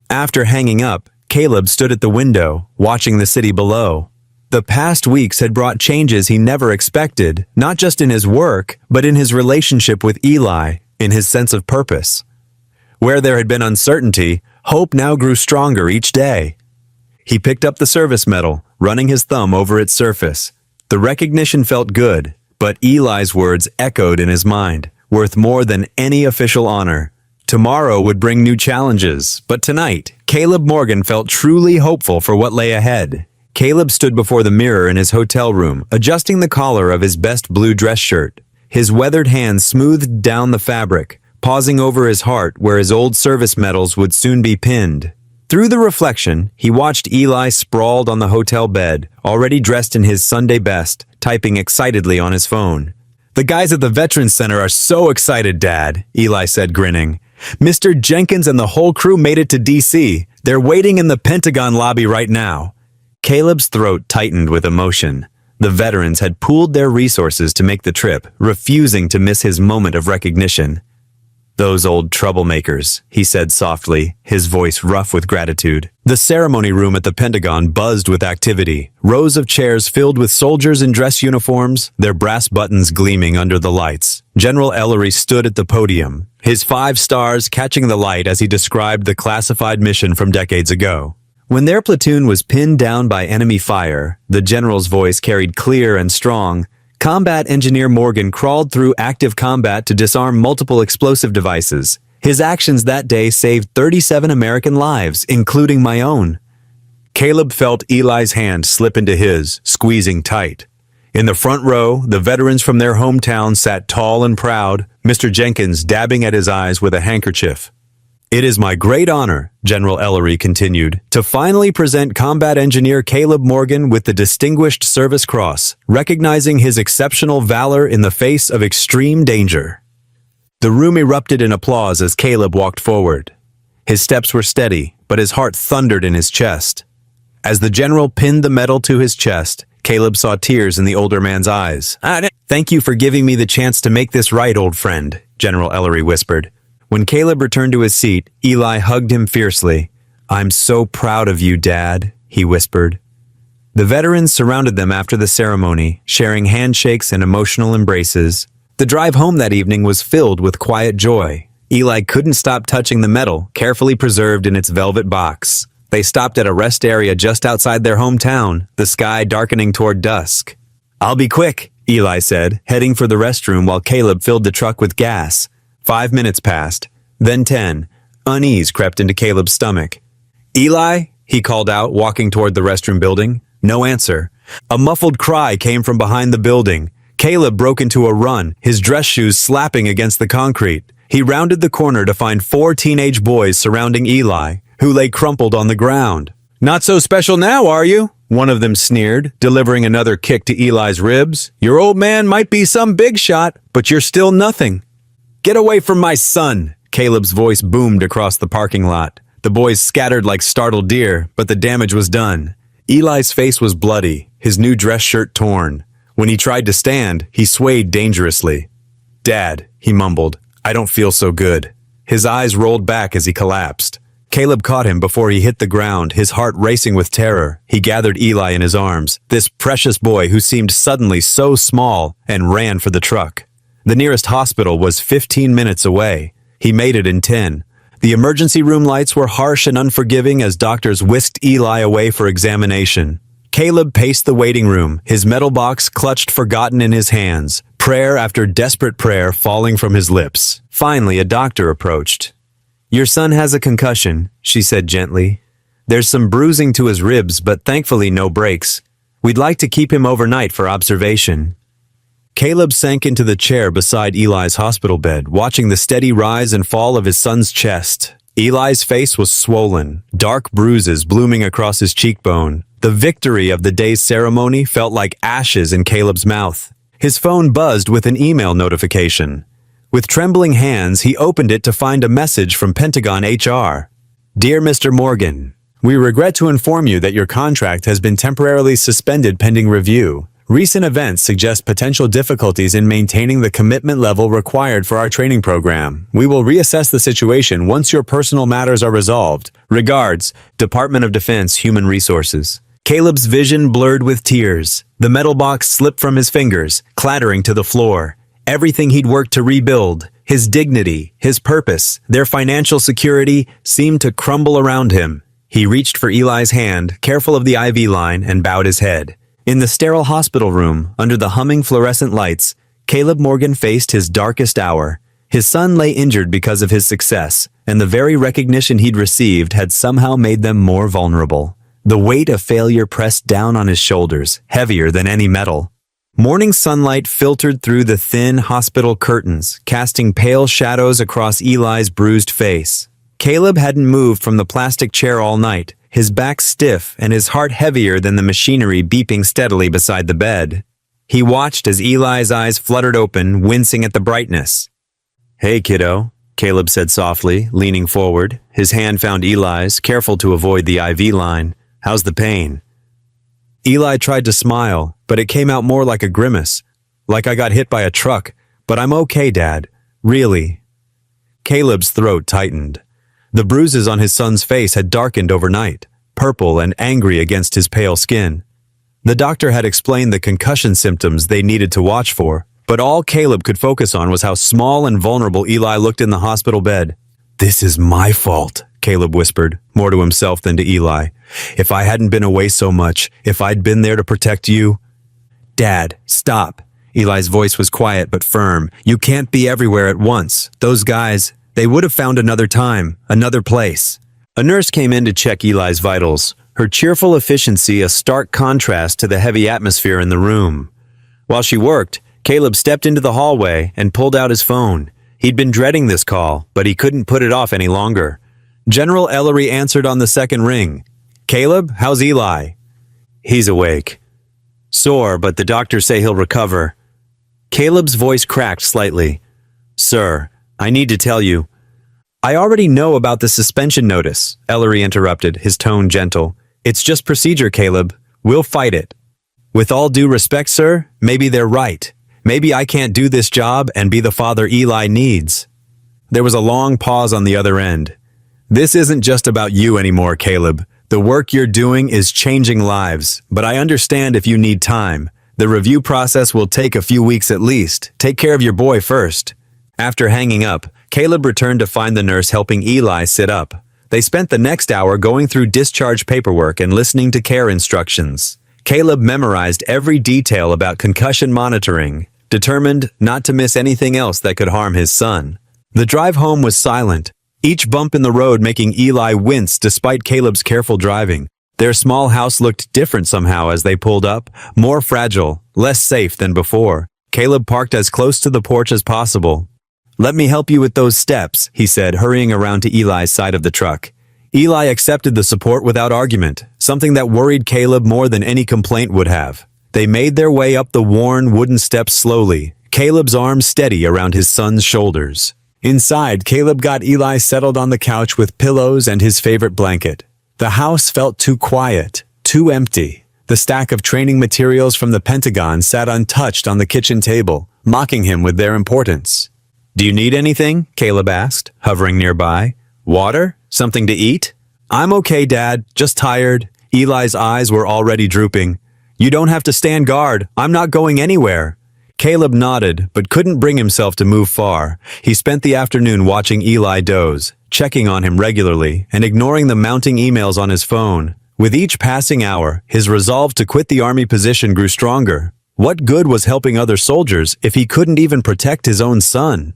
After hanging up, Caleb stood at the window, watching the city below. The past weeks had brought changes he never expected, not just in his work, but in his relationship with Eli, in his sense of purpose. Where there had been uncertainty, hope now grew stronger each day. He picked up the service medal, running his thumb over its surface. The recognition felt good, but Eli's words echoed in his mind. worth more than any official honor. Tomorrow would bring new challenges, but tonight, Caleb Morgan felt truly hopeful for what lay ahead. Caleb stood before the mirror in his hotel room, adjusting the collar of his best blue dress shirt. His weathered hand smoothed down the fabric, pausing over his heart where his old service medals would soon be pinned. Through the reflection, he watched Eli sprawled on the hotel bed, already dressed in his Sunday best, typing excitedly on his phone. "The guys at the Veterans Center are so excited, Dad," Eli said, grinning. "Mr. Jenkins and the whole crew made it to D.C. They're waiting in the Pentagon lobby right now." Caleb's throat tightened with emotion. The veterans had pooled their resources to make the trip, refusing to miss his moment of recognition. "Those old troublemakers," he said softly, his voice rough with gratitude. The ceremony room at the Pentagon buzzed with activity. Rows of chairs filled with soldiers in dress uniforms, their brass buttons gleaming under the lights. General Ellery stood at the podium, his 5 stars catching the light as he described the classified mission from decades ago. When their platoon was pinned down by enemy fire, the general's voice carried clear and strong. Combat Engineer Morgan crawled through active combat to disarm multiple explosive devices. His actions that day saved 37 American lives, including my own. Caleb felt Eli's hand slip into his, squeezing tight. In the front row, the veterans from their hometown sat tall and proud, Mr. Jenkins dabbing at his eyes with a handkerchief. "It is my great honor," General Ellery continued, "to finally present Combat Engineer Caleb Morgan with the Distinguished Service Cross, recognizing his exceptional valor in the face of extreme danger." The room erupted in applause as Caleb walked forward. His steps were steady, but his heart thundered in his chest. As the general pinned the medal to his chest, Caleb saw tears in the older man's eyes. "Thank you for giving me the chance to make this right, old friend," General Ellery whispered. When Caleb returned to his seat, Eli hugged him fiercely. "I'm so proud of you, Dad," he whispered. The veterans surrounded them after the ceremony, sharing handshakes and emotional embraces. The drive home that evening was filled with quiet joy. Eli couldn't stop touching the medal, carefully preserved in its velvet box. They stopped at a rest area just outside their hometown, the sky darkening toward dusk. "I'll be quick," Eli said, heading for the restroom while Caleb filled the truck with gas. 5 minutes passed, then 10. Unease crept into Caleb's stomach. "Eli?" he called out, walking toward the restroom building. No answer. A muffled cry came from behind the building. Caleb broke into a run, his dress shoes slapping against the concrete. He rounded the corner to find 4 teenage boys surrounding Eli, who lay crumpled on the ground. "Not so special now, are you?" one of them sneered, delivering another kick to Eli's ribs. "Your old man might be some big shot, but you're still nothing." "Get away from my son!" Caleb's voice boomed across the parking lot. The boys scattered like startled deer, but the damage was done. Eli's face was bloody, his new dress shirt torn. When he tried to stand, he swayed dangerously. "Dad," he mumbled, "I don't feel so good." His eyes rolled back as he collapsed. Caleb caught him before he hit the ground, his heart racing with terror. He gathered Eli in his arms, this precious boy who seemed suddenly so small, and ran for the truck. The nearest hospital was 15 minutes away. He made it in 10. The emergency room lights were harsh and unforgiving as doctors whisked Eli away for examination. Caleb paced the waiting room, his metal box clutched forgotten in his hands, prayer after desperate prayer falling from his lips. Finally, a doctor approached. "Your son has a concussion," she said gently. "There's some bruising to his ribs, but thankfully no breaks. We'd like to keep him overnight for observation." Caleb sank into the chair beside Eli's hospital bed, watching the steady rise and fall of his son's chest. Eli's face was swollen, dark bruises blooming across his cheekbone. The victory of the day's ceremony felt like ashes in Caleb's mouth. His phone buzzed with an email notification. With trembling hands, he opened it to find a message from Pentagon HR. "Dear Mr. Morgan, we regret to inform you that your contract has been temporarily suspended pending review. Recent events suggest potential difficulties in maintaining the commitment level required for our training program. We will reassess the situation once your personal matters are resolved. Regards, Department of Defense Human Resources." Caleb's vision blurred with tears. The metal box slipped from his fingers, clattering to the floor. Everything he'd worked to rebuild, his dignity, his purpose, their financial security, seemed to crumble around him. He reached for Eli's hand, careful of the IV line, and bowed his head. In the sterile hospital room, under the humming fluorescent lights, Caleb Morgan faced his darkest hour. His son lay injured because of his success, and the very recognition he'd received had somehow made them more vulnerable. The weight of failure pressed down on his shoulders, heavier than any metal. Morning sunlight filtered through the thin hospital curtains, casting pale shadows across Eli's bruised face. Caleb hadn't moved from the plastic chair all night, his back stiff and his heart heavier than the machinery beeping steadily beside the bed. He watched as Eli's eyes fluttered open, wincing at the brightness. "Hey, kiddo," Caleb said softly, leaning forward. His hand found Eli's, careful to avoid the IV line. "How's the pain?" Eli tried to smile, but it came out more like a grimace. "Like I got hit by a truck, but I'm okay, Dad. Really." Caleb's throat tightened. The bruises on his son's face had darkened overnight, purple and angry against his pale skin. The doctor had explained the concussion symptoms they needed to watch for, but all Caleb could focus on was how small and vulnerable Eli looked in the hospital bed. "This is my fault," Caleb whispered, more to himself than to Eli. "If I hadn't been away so much, if I'd been there to protect you—" "Dad, stop." Eli's voice was quiet but firm. "You can't be everywhere at once. Those guys, they would have found another time, another place." A nurse came in to check Eli's vitals, her cheerful efficiency a stark contrast to the heavy atmosphere in the room. While she worked, Caleb stepped into the hallway and pulled out his phone. He'd been dreading this call, but he couldn't put it off any longer. General Ellery answered on the second ring. "Caleb, how's Eli?" "He's awake. Sore, but the doctors say he'll recover." Caleb's voice cracked slightly. "Sir, I need to tell you—" "I already know about the suspension notice," Ellery interrupted, his tone gentle. "It's just procedure, Caleb. We'll fight it." "With all due respect, sir, maybe they're right. Maybe I can't do this job and be the father Eli needs." There was a long pause on the other end. "This isn't just about you anymore, Caleb. The work you're doing is changing lives, but I understand if you need time. The review process will take a few weeks at least. Take care of your boy first." After hanging up, Caleb returned to find the nurse helping Eli sit up. They spent the next hour going through discharge paperwork and listening to care instructions. Caleb memorized every detail about concussion monitoring, determined not to miss anything else that could harm his son. The drive home was silent, each bump in the road making Eli wince despite Caleb's careful driving. Their small house looked different somehow as they pulled up, more fragile, less safe than before. Caleb parked as close to the porch as possible. "Let me help you with those steps," he said, hurrying around to Eli's side of the truck. Eli accepted the support without argument, something that worried Caleb more than any complaint would have. They made their way up the worn wooden steps slowly, Caleb's arms steady around his son's shoulders. Inside, Caleb got Eli settled on the couch with pillows and his favorite blanket. The house felt too quiet, too empty. The stack of training materials from the Pentagon sat untouched on the kitchen table, mocking him with their importance. "Do you need anything?" Caleb asked, hovering nearby. "Water? Something to eat?" "I'm okay, Dad. Just tired." Eli's eyes were already drooping. "You don't have to stand guard. I'm not going anywhere." Caleb nodded, but couldn't bring himself to move far. He spent the afternoon watching Eli doze, checking on him regularly, and ignoring the mounting emails on his phone. With each passing hour, his resolve to quit the Army position grew stronger. What good was helping other soldiers if he couldn't even protect his own son?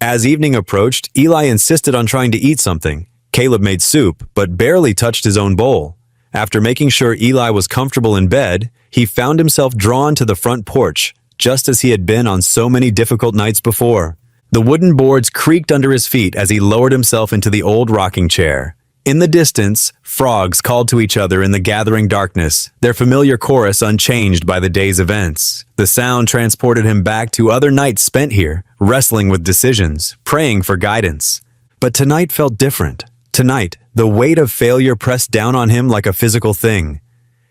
As evening approached, Eli insisted on trying to eat something. Caleb made soup, but barely touched his own bowl. After making sure Eli was comfortable in bed, he found himself drawn to the front porch, just as he had been on so many difficult nights before. The wooden boards creaked under his feet as he lowered himself into the old rocking chair. In the distance, frogs called to each other in the gathering darkness, their familiar chorus unchanged by the day's events. The sound transported him back to other nights spent here, wrestling with decisions, praying for guidance. But tonight felt different. Tonight, the weight of failure pressed down on him like a physical thing.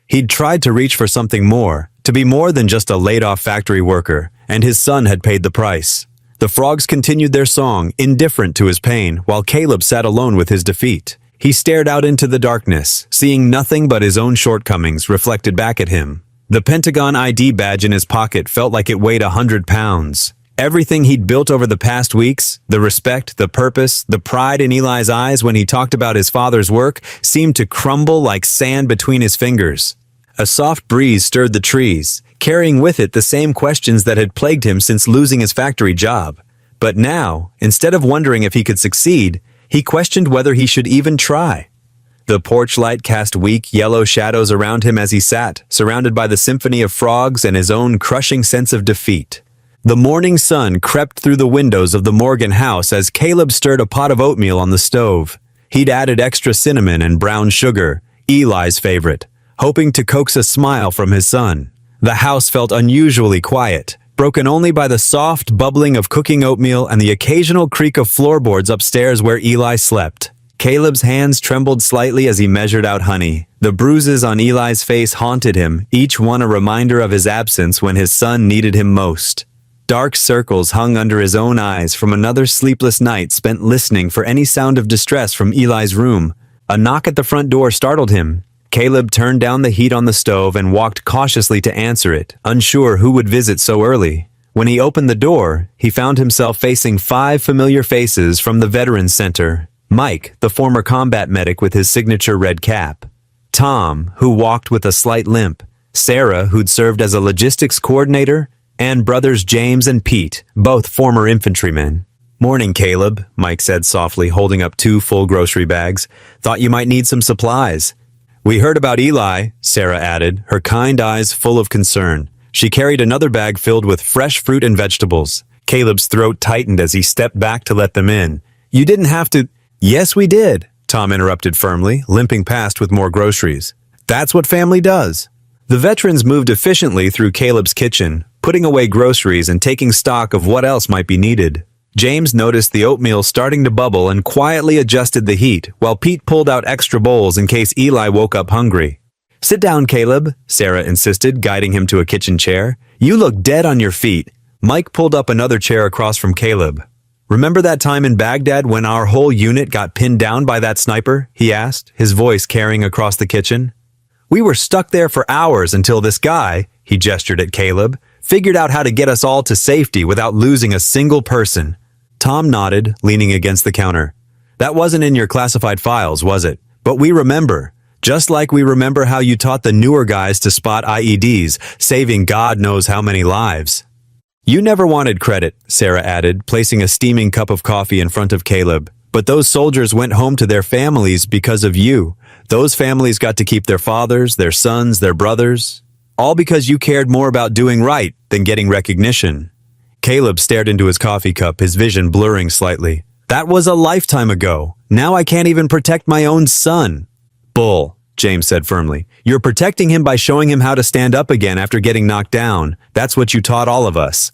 He'd tried to reach for something more, to be more than just a laid-off factory worker, and his son had paid the price. The frogs continued their song, indifferent to his pain, while Caleb sat alone with his defeat. He stared out into the darkness, seeing nothing but his own shortcomings reflected back at him. The Pentagon ID badge in his pocket felt like it weighed 100 pounds. Everything he'd built over the past weeks, the respect, the purpose, the pride in Eli's eyes when he talked about his father's work, seemed to crumble like sand between his fingers. A soft breeze stirred the trees, carrying with it the same questions that had plagued him since losing his factory job. But now, instead of wondering if he could succeed, he questioned whether he should even try. The porch light cast weak, yellow shadows around him as he sat, surrounded by the symphony of frogs and his own crushing sense of defeat. The morning sun crept through the windows of the Morgan house as Caleb stirred a pot of oatmeal on the stove. He'd added extra cinnamon and brown sugar, Eli's favorite, hoping to coax a smile from his son. The house felt unusually quiet, broken only by the soft bubbling of cooking oatmeal and the occasional creak of floorboards upstairs where Eli slept. Caleb's hands trembled slightly as he measured out honey. The bruises on Eli's face haunted him, each one a reminder of his absence when his son needed him most. Dark circles hung under his own eyes from another sleepless night spent listening for any sound of distress from Eli's room. A knock at the front door startled him. Caleb turned down the heat on the stove and walked cautiously to answer it, unsure who would visit so early. When he opened the door, he found himself facing 5 familiar faces from the Veterans Center. Mike, the former combat medic with his signature red cap. Tom, who walked with a slight limp. Sarah, who'd served as a logistics coordinator. And brothers James and Pete, both former infantrymen. "Morning, Caleb," Mike said softly, holding up 2 full grocery bags. "Thought you might need some supplies." "We heard about Eli," Sarah added, her kind eyes full of concern. She carried another bag filled with fresh fruit and vegetables. Caleb's throat tightened as he stepped back to let them in. "You didn't have to—" "Yes, we did," Tom interrupted firmly, limping past with more groceries. "That's what family does." The veterans moved efficiently through Caleb's kitchen, putting away groceries and taking stock of what else might be needed. James noticed the oatmeal starting to bubble and quietly adjusted the heat, while Pete pulled out extra bowls in case Eli woke up hungry. "Sit down, Caleb," Sarah insisted, guiding him to a kitchen chair. "You look dead on your feet." Mike pulled up another chair across from Caleb. "Remember that time in Baghdad when our whole unit got pinned down by that sniper?" he asked, his voice carrying across the kitchen. "We were stuck there for hours until this guy," he gestured at Caleb, "figured out how to get us all to safety without losing a single person." Tom nodded, leaning against the counter. "That wasn't in your classified files, was it? But we remember. Just like we remember how you taught the newer guys to spot IEDs, saving God knows how many lives." "You never wanted credit," Sarah added, placing a steaming cup of coffee in front of Caleb. "But those soldiers went home to their families because of you. Those families got to keep their fathers, their sons, their brothers. All because you cared more about doing right than getting recognition." Caleb stared into his coffee cup, his vision blurring slightly. "That was a lifetime ago. Now I can't even protect my own son." "Bull," James said firmly. "You're protecting him by showing him how to stand up again after getting knocked down. That's what you taught all of us."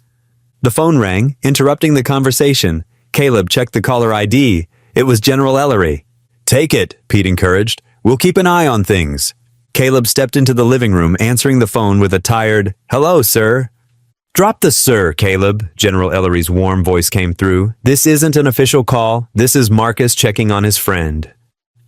The phone rang, interrupting the conversation. Caleb checked the caller ID. It was General Ellery. "Take it," Pete encouraged. "We'll keep an eye on things." Caleb stepped into the living room, answering the phone with a tired, "Hello, sir." "Drop the sir, Caleb," General Ellery's warm voice came through. "This isn't an official call. This is Marcus checking on his friend."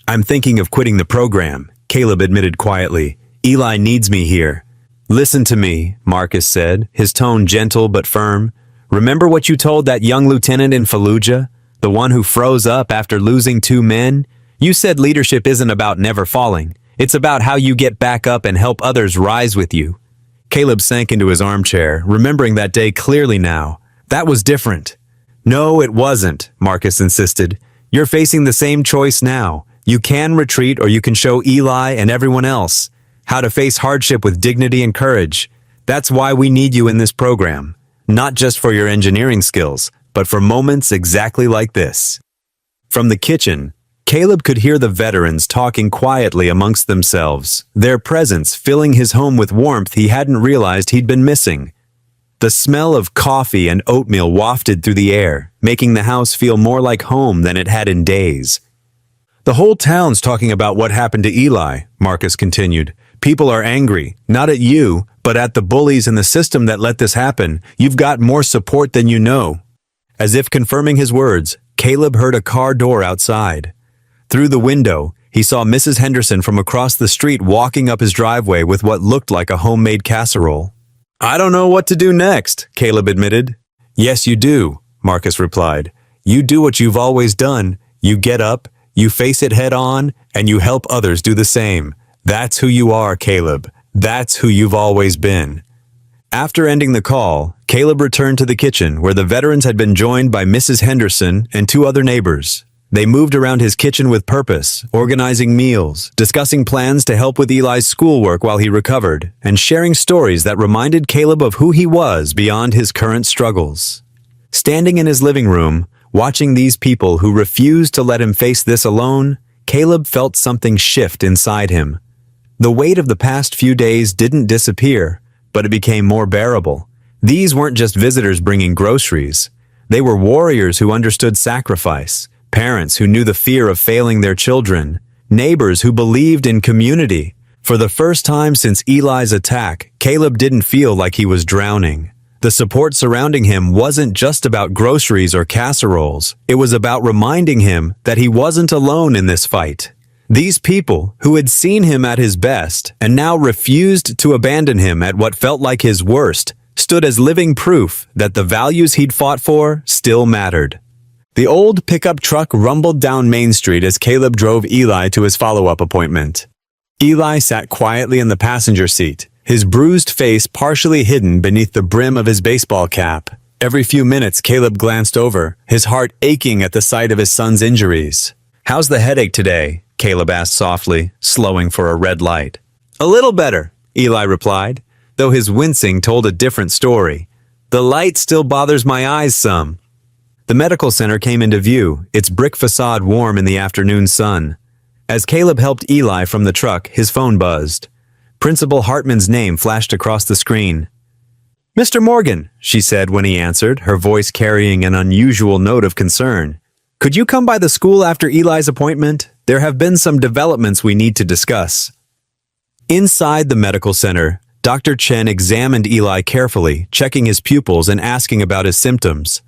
"I'm thinking of quitting the program," Caleb admitted quietly. "Eli needs me here." "Listen to me," Marcus said, his tone gentle but firm. "Remember what you told that young lieutenant in Fallujah? The one who froze up after losing 2 men? You said leadership isn't about never falling. It's about how you get back up and help others rise with you." Caleb sank into his armchair, remembering that day clearly now. "That was different." "No, it wasn't," Marcus insisted. "You're facing the same choice now. You can retreat or you can show Eli and everyone else how to face hardship with dignity and courage. That's why we need you in this program. Not just for your engineering skills, but for moments exactly like this." From the kitchen, Caleb could hear the veterans talking quietly amongst themselves, their presence filling his home with warmth he hadn't realized he'd been missing. The smell of coffee and oatmeal wafted through the air, making the house feel more like home than it had in days. "The whole town's talking about what happened to Eli," Marcus continued. "People are angry, not at you, but at the bullies in the system that let this happen. You've got more support than you know." As if confirming his words, Caleb heard a car door outside. Through the window, he saw Mrs. Henderson from across the street walking up his driveway with what looked like a homemade casserole. "I don't know what to do next," Caleb admitted. "Yes, you do," Marcus replied. "You do what you've always done. You get up, you face it head on, and you help others do the same. That's who you are, Caleb. That's who you've always been." After ending the call, Caleb returned to the kitchen where the veterans had been joined by Mrs. Henderson and two other neighbors. They moved around his kitchen with purpose, organizing meals, discussing plans to help with Eli's schoolwork while he recovered, and sharing stories that reminded Caleb of who he was beyond his current struggles. Standing in his living room, watching these people who refused to let him face this alone, Caleb felt something shift inside him. The weight of the past few days didn't disappear, but it became more bearable. These weren't just visitors bringing groceries. They were warriors who understood sacrifice, parents who knew the fear of failing their children, neighbors who believed in community. For the first time since Eli's attack, Caleb didn't feel like he was drowning. The support surrounding him wasn't just about groceries or casseroles. It was about reminding him that he wasn't alone in this fight. These people, who had seen him at his best and now refused to abandon him at what felt like his worst, stood as living proof that the values he'd fought for still mattered. The old pickup truck rumbled down Main Street as Caleb drove Eli to his follow-up appointment. Eli sat quietly in the passenger seat, his bruised face partially hidden beneath the brim of his baseball cap. Every few minutes, Caleb glanced over, his heart aching at the sight of his son's injuries. "How's the headache today?" Caleb asked softly, slowing for a red light. "A little better," Eli replied, though his wincing told a different story. "The light still bothers my eyes some." The medical center came into view, its brick facade warm in the afternoon sun. As Caleb helped Eli from the truck, his phone buzzed. Principal Hartman's name flashed across the screen. "Mr. Morgan," she said when he answered, her voice carrying an unusual note of concern. "Could you come by the school after Eli's appointment? There have been some developments we need to discuss." Inside the medical center, Dr. Chen examined Eli carefully, checking his pupils and asking about his symptoms.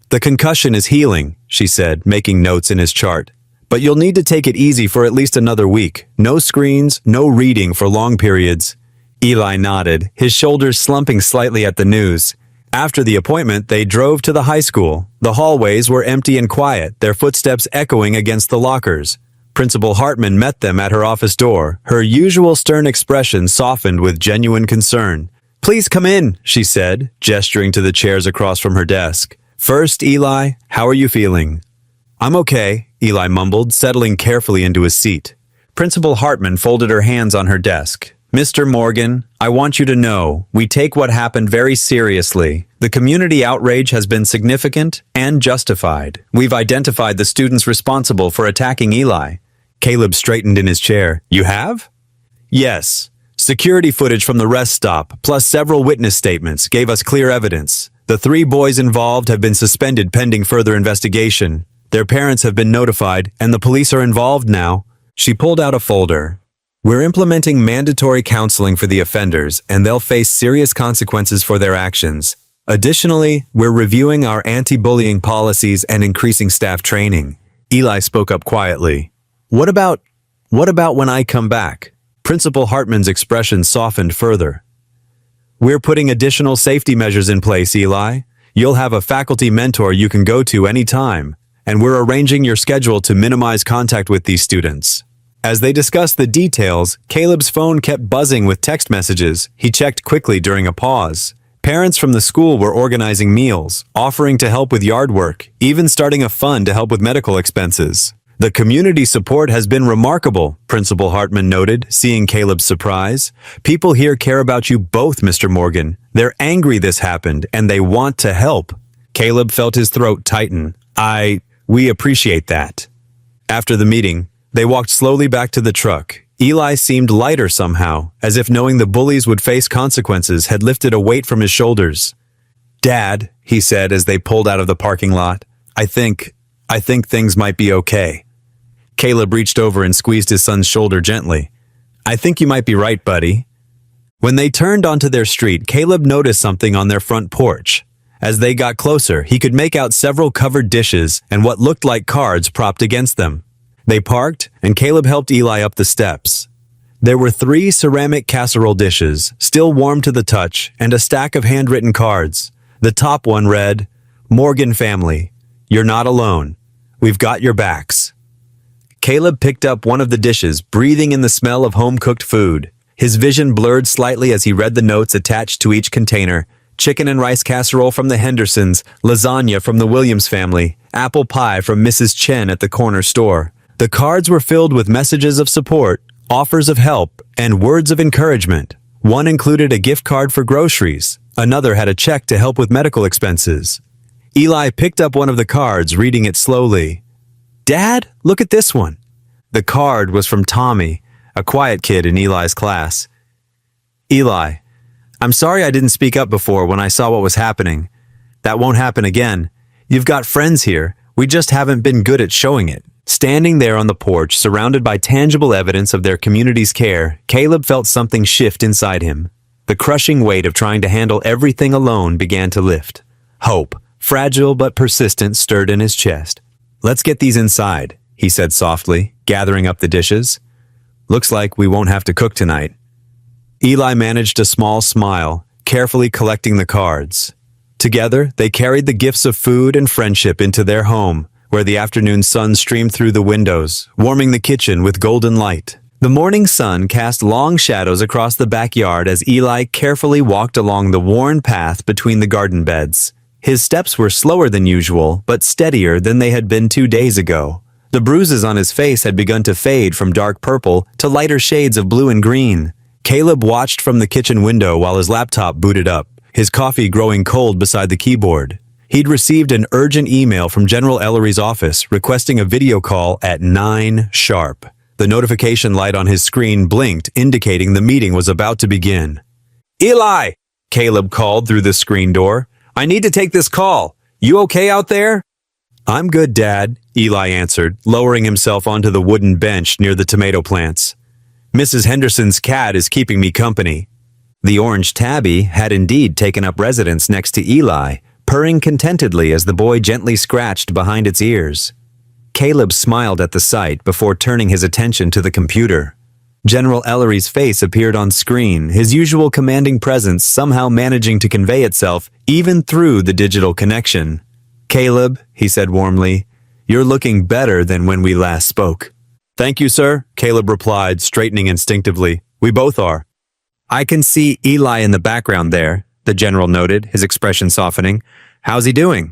"The concussion is healing," she said, making notes in his chart. "But you'll need to take it easy for at least another week. No screens, no reading for long periods." Eli nodded, his shoulders slumping slightly at the news. After the appointment, they drove to the high school. The hallways were empty and quiet, their footsteps echoing against the lockers. Principal Hartman met them at her office door, her usual stern expression softened with genuine concern. "Please come in," she said, gesturing to the chairs across from her desk. "First, Eli, how are you feeling?" "I'm okay," Eli mumbled, settling carefully into his seat. Principal Hartman folded her hands on her desk. "Mr. Morgan, I want you to know, we take what happened very seriously. The community outrage has been significant and justified. We've identified the students responsible for attacking Eli." Caleb straightened in his chair. "You have?" "Yes. Security footage from the rest stop, plus several witness statements, gave us clear evidence. The 3 boys involved have been suspended pending further investigation. Their parents have been notified, and the police are involved now." She pulled out a folder. "We're implementing mandatory counseling for the offenders, and they'll face serious consequences for their actions. Additionally, we're reviewing our anti-bullying policies and increasing staff training." Eli spoke up quietly. What about when I come back?" Principal Hartman's expression softened further. "We're putting additional safety measures in place, Eli. You'll have a faculty mentor you can go to anytime, and we're arranging your schedule to minimize contact with these students." As they discussed the details, Caleb's phone kept buzzing with text messages. He checked quickly during a pause. Parents from the school were organizing meals, offering to help with yard work, even starting a fund to help with medical expenses. "The community support has been remarkable," Principal Hartman noted, seeing Caleb's surprise. "People here care about you both, Mr. Morgan. They're angry this happened, and they want to help." Caleb felt his throat tighten. We appreciate that." After the meeting, they walked slowly back to the truck. Eli seemed lighter somehow, as if knowing the bullies would face consequences had lifted a weight from his shoulders. "Dad," he said as they pulled out of the parking lot, I think things might be okay." Caleb reached over and squeezed his son's shoulder gently. "I think you might be right, buddy." When they turned onto their street, Caleb noticed something on their front porch. As they got closer, he could make out several covered dishes and what looked like cards propped against them. They parked, and Caleb helped Eli up the steps. There were 3 ceramic casserole dishes, still warm to the touch, and a stack of handwritten cards. The top one read, "Morgan family, you're not alone. We've got your backs." Caleb picked up one of the dishes, breathing in the smell of home-cooked food. His vision blurred slightly as he read the notes attached to each container: chicken and rice casserole from the Hendersons, lasagna from the Williams family, apple pie from Mrs. Chen at the corner store. The cards were filled with messages of support, offers of help, and words of encouragement. One included a gift card for groceries. Another had a check to help with medical expenses. Eli picked up one of the cards, reading it slowly. "Dad, look at this one." The card was from Tommy, a quiet kid in Eli's class. "Eli, I'm sorry I didn't speak up before when I saw what was happening. That won't happen again. You've got friends here. We just haven't been good at showing it." Standing there on the porch, surrounded by tangible evidence of their community's care, Caleb felt something shift inside him. The crushing weight of trying to handle everything alone began to lift. Hope, fragile but persistent, stirred in his chest. "Let's get these inside," he said softly, gathering up the dishes. "Looks like we won't have to cook tonight." Eli managed a small smile, carefully collecting the cards. Together, they carried the gifts of food and friendship into their home, where the afternoon sun streamed through the windows, warming the kitchen with golden light. The morning sun cast long shadows across the backyard as Eli carefully walked along the worn path between the garden beds. His steps were slower than usual, but steadier than they had been 2 days ago. The bruises on his face had begun to fade from dark purple to lighter shades of blue and green. Caleb watched from the kitchen window while his laptop booted up, his coffee growing cold beside the keyboard. He'd received an urgent email from General Ellery's office requesting a video call at 9 sharp. The notification light on his screen blinked, indicating the meeting was about to begin. "Eli!" Caleb called through the screen door. "I need to take this call. You okay out there?" "I'm good, Dad," Eli answered, lowering himself onto the wooden bench near the tomato plants. "Mrs. Henderson's cat is keeping me company." The orange tabby had indeed taken up residence next to Eli, purring contentedly as the boy gently scratched behind its ears. Caleb smiled at the sight before turning his attention to the computer. General Ellery's face appeared on screen, his usual commanding presence somehow managing to convey itself even through the digital connection. "Caleb," he said warmly, "you're looking better than when we last spoke." "Thank you, sir," Caleb replied, straightening instinctively. "We both are." "I can see Eli in the background there," the general noted, his expression softening. "How's he doing?"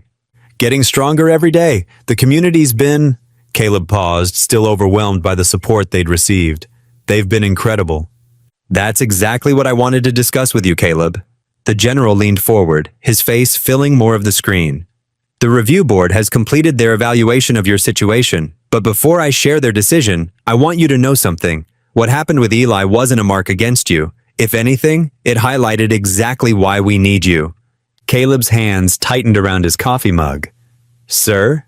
"Getting stronger every day. The community's been—" Caleb paused, still overwhelmed by the support they'd received. "They've been incredible." "That's exactly what I wanted to discuss with you, Caleb." The general leaned forward, his face filling more of the screen. "The review board has completed their evaluation of your situation, but before I share their decision, I want you to know something. What happened with Eli wasn't a mark against you. If anything, it highlighted exactly why we need you." Caleb's hands tightened around his coffee mug. "Sir?"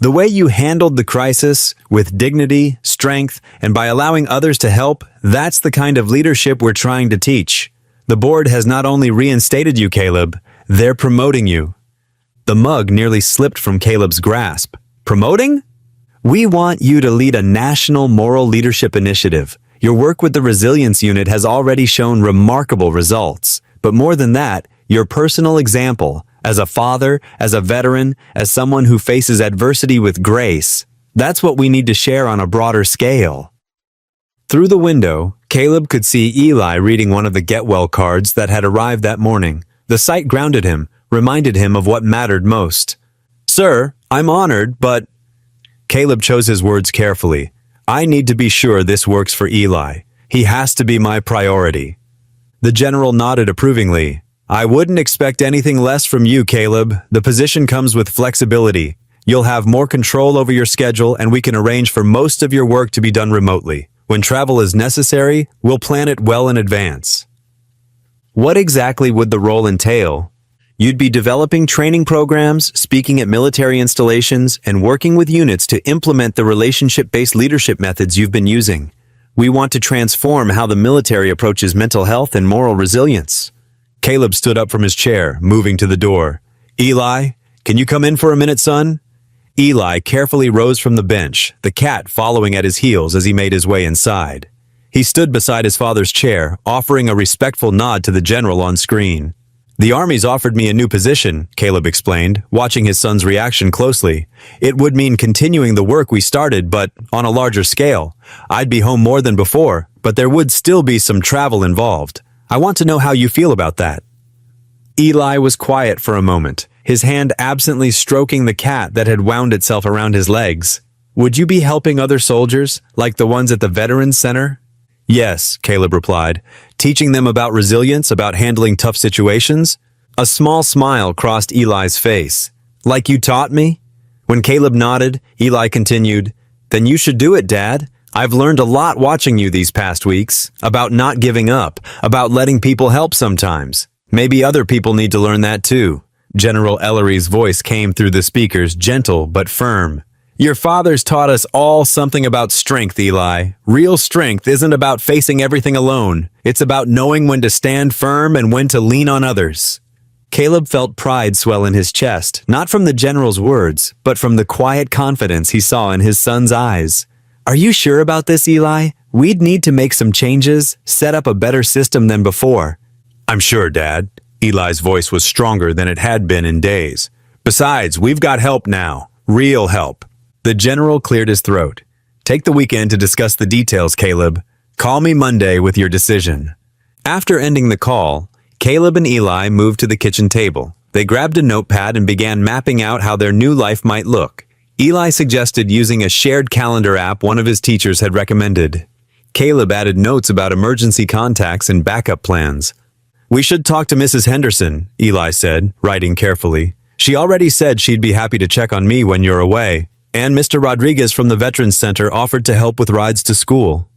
"The way you handled the crisis, with dignity, strength, and by allowing others to help, that's the kind of leadership we're trying to teach. The board has not only reinstated you, Caleb, they're promoting you." The mug nearly slipped from Caleb's grasp. "Promoting?" "We want you to lead a national moral leadership initiative. Your work with the Resilience Unit has already shown remarkable results. But more than that, your personal example, as a father, as a veteran, as someone who faces adversity with grace, that's what we need to share on a broader scale." Through the window, Caleb could see Eli reading one of the Get Well cards that had arrived that morning. The sight grounded him, reminded him of what mattered most. "Sir, I'm honored, but—" Caleb chose his words carefully. "I need to be sure this works for Eli. He has to be my priority." The general nodded approvingly. "I wouldn't expect anything less from you, Caleb. The position comes with flexibility. You'll have more control over your schedule, and we can arrange for most of your work to be done remotely. When travel is necessary, we'll plan it well in advance." What exactly would the role entail? You'd be developing training programs, speaking at military installations, and working with units to implement the relationship-based leadership methods you've been using. We want to transform how the military approaches mental health and moral resilience. Caleb stood up from his chair, moving to the door. "Eli, can you come in for a minute, son?" Eli carefully rose from the bench, the cat following at his heels as he made his way inside. He stood beside his father's chair, offering a respectful nod to the general on screen. The Army's offered me a new position, Caleb explained, watching his son's reaction closely. It would mean continuing the work we started, but on a larger scale. I'd be home more than before, but there would still be some travel involved. I want to know how you feel about that. Eli was quiet for a moment, his hand absently stroking the cat that had wound itself around his legs. Would you be helping other soldiers, like the ones at the Veterans Center? Yes, Caleb replied, teaching them about resilience, about handling tough situations. A small smile crossed Eli's face. Like you taught me? When Caleb nodded, Eli continued, Then you should do it, Dad. I've learned a lot watching you these past weeks, about not giving up, about letting people help sometimes. Maybe other people need to learn that too. General Ellery's voice came through the speakers, gentle but firm. Your fathers taught us all something about strength, Eli. Real strength isn't about facing everything alone. It's about knowing when to stand firm and when to lean on others. Caleb felt pride swell in his chest, not from the general's words, but from the quiet confidence he saw in his son's eyes. Are you sure about this, Eli? We'd need to make some changes, set up a better system than before. I'm sure, Dad. Eli's voice was stronger than it had been in days. Besides, we've got help now. Real help. The general cleared his throat. Take the weekend to discuss the details, Caleb. Call me Monday with your decision. After ending the call, Caleb and Eli moved to the kitchen table. They grabbed a notepad and began mapping out how their new life might look. Eli suggested using a shared calendar app one of his teachers had recommended. Caleb added notes about emergency contacts and backup plans. We should talk to Mrs. Henderson, Eli said, writing carefully. She already said she'd be happy to check on me when you're away. And Mr. Rodriguez from the Veterans Center offered to help with rides to school.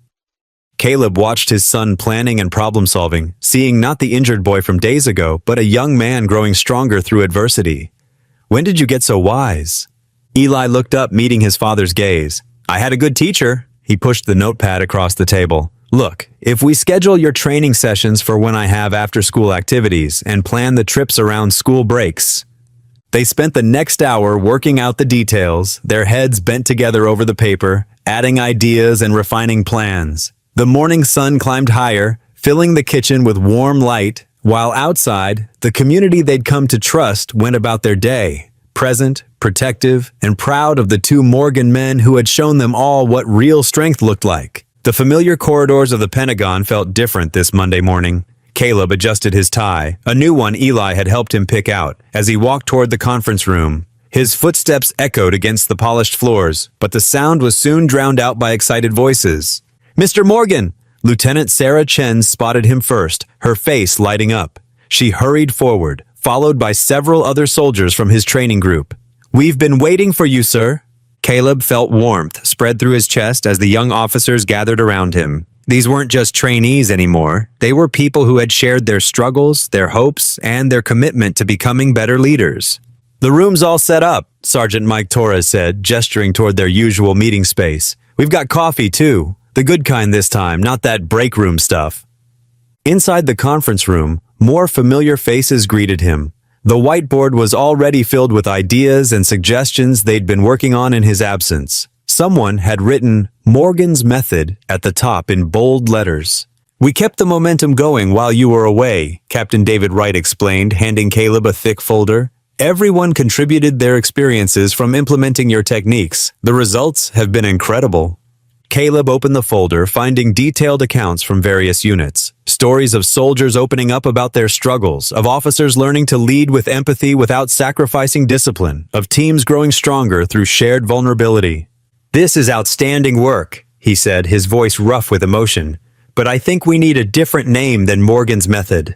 Caleb watched his son planning and problem-solving, seeing not the injured boy from days ago, but a young man growing stronger through adversity. When did you get so wise? Eli looked up, meeting his father's gaze. I had a good teacher. He pushed the notepad across the table. Look, if we schedule your training sessions for when I have after-school activities and plan the trips around school breaks. They spent the next hour working out the details, their heads bent together over the paper, adding ideas and refining plans. The morning sun climbed higher, filling the kitchen with warm light, while outside, the community they'd come to trust went about their day, present, protective, and proud of the two Morgan men who had shown them all what real strength looked like. The familiar corridors of the Pentagon felt different this Monday morning. Caleb adjusted his tie, a new one Eli had helped him pick out, as he walked toward the conference room. His footsteps echoed against the polished floors, but the sound was soon drowned out by excited voices. Mr. Morgan! Lieutenant Sarah Chen spotted him first, her face lighting up. She hurried forward, followed by several other soldiers from his training group. We've been waiting for you, sir. Caleb felt warmth spread through his chest as the young officers gathered around him. These weren't just trainees anymore. They were people who had shared their struggles, their hopes, and their commitment to becoming better leaders. The room's all set up, Sergeant Mike Torres said, gesturing toward their usual meeting space. We've got coffee, too. The good kind this time, not that break room stuff. Inside the conference room, more familiar faces greeted him. The whiteboard was already filled with ideas and suggestions they'd been working on in his absence. Someone had written Morgan's Method at the top in bold letters. We kept the momentum going while you were away, Captain David Wright explained, handing Caleb a thick folder. Everyone contributed their experiences from implementing your techniques. The results have been incredible. Caleb opened the folder, finding detailed accounts from various units. Stories of soldiers opening up about their struggles, of officers learning to lead with empathy without sacrificing discipline, of teams growing stronger through shared vulnerability. This is outstanding work, he said, his voice rough with emotion. But I think we need a different name than Morgan's Method.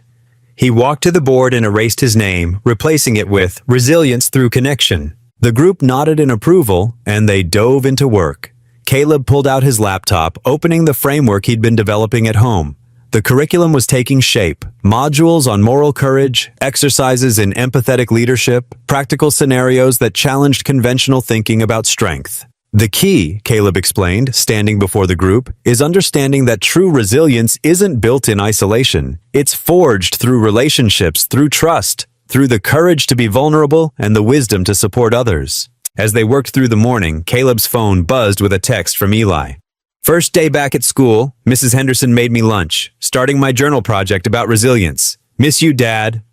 He walked to the board and erased his name, replacing it with Resilience Through Connection. The group nodded in approval, and they dove into work. Caleb pulled out his laptop, opening the framework he'd been developing at home. The curriculum was taking shape. Modules on moral courage, exercises in empathetic leadership, practical scenarios that challenged conventional thinking about strength. The key, Caleb explained, standing before the group, is understanding that true resilience isn't built in isolation. It's forged through relationships, through trust, through the courage to be vulnerable and the wisdom to support others. As they worked through the morning, Caleb's phone buzzed with a text from Eli. First day back at school, Mrs. Henderson made me lunch, starting my journal project about resilience. Miss you, Dad.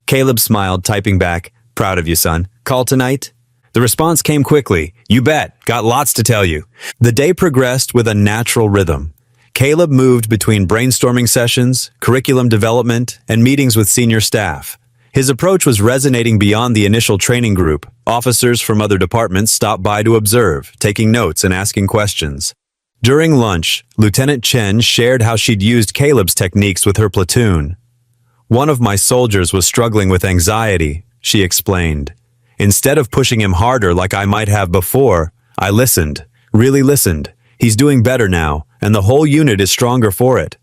Caleb smiled, typing back, "Proud of you, son. Call tonight?" The response came quickly. "You bet. Got lots to tell you." The day progressed with a natural rhythm. Caleb moved between brainstorming sessions, curriculum development, and meetings with senior staff. His approach was resonating beyond the initial training group. Officers from other departments stopped by to observe, taking notes and asking questions. During lunch, Lieutenant Chen shared how she'd used Caleb's techniques with her platoon. "One of my soldiers was struggling with anxiety," she explained. "Instead of pushing him harder like I might have before, I listened, really listened. He's doing better now, and the whole unit is stronger for it."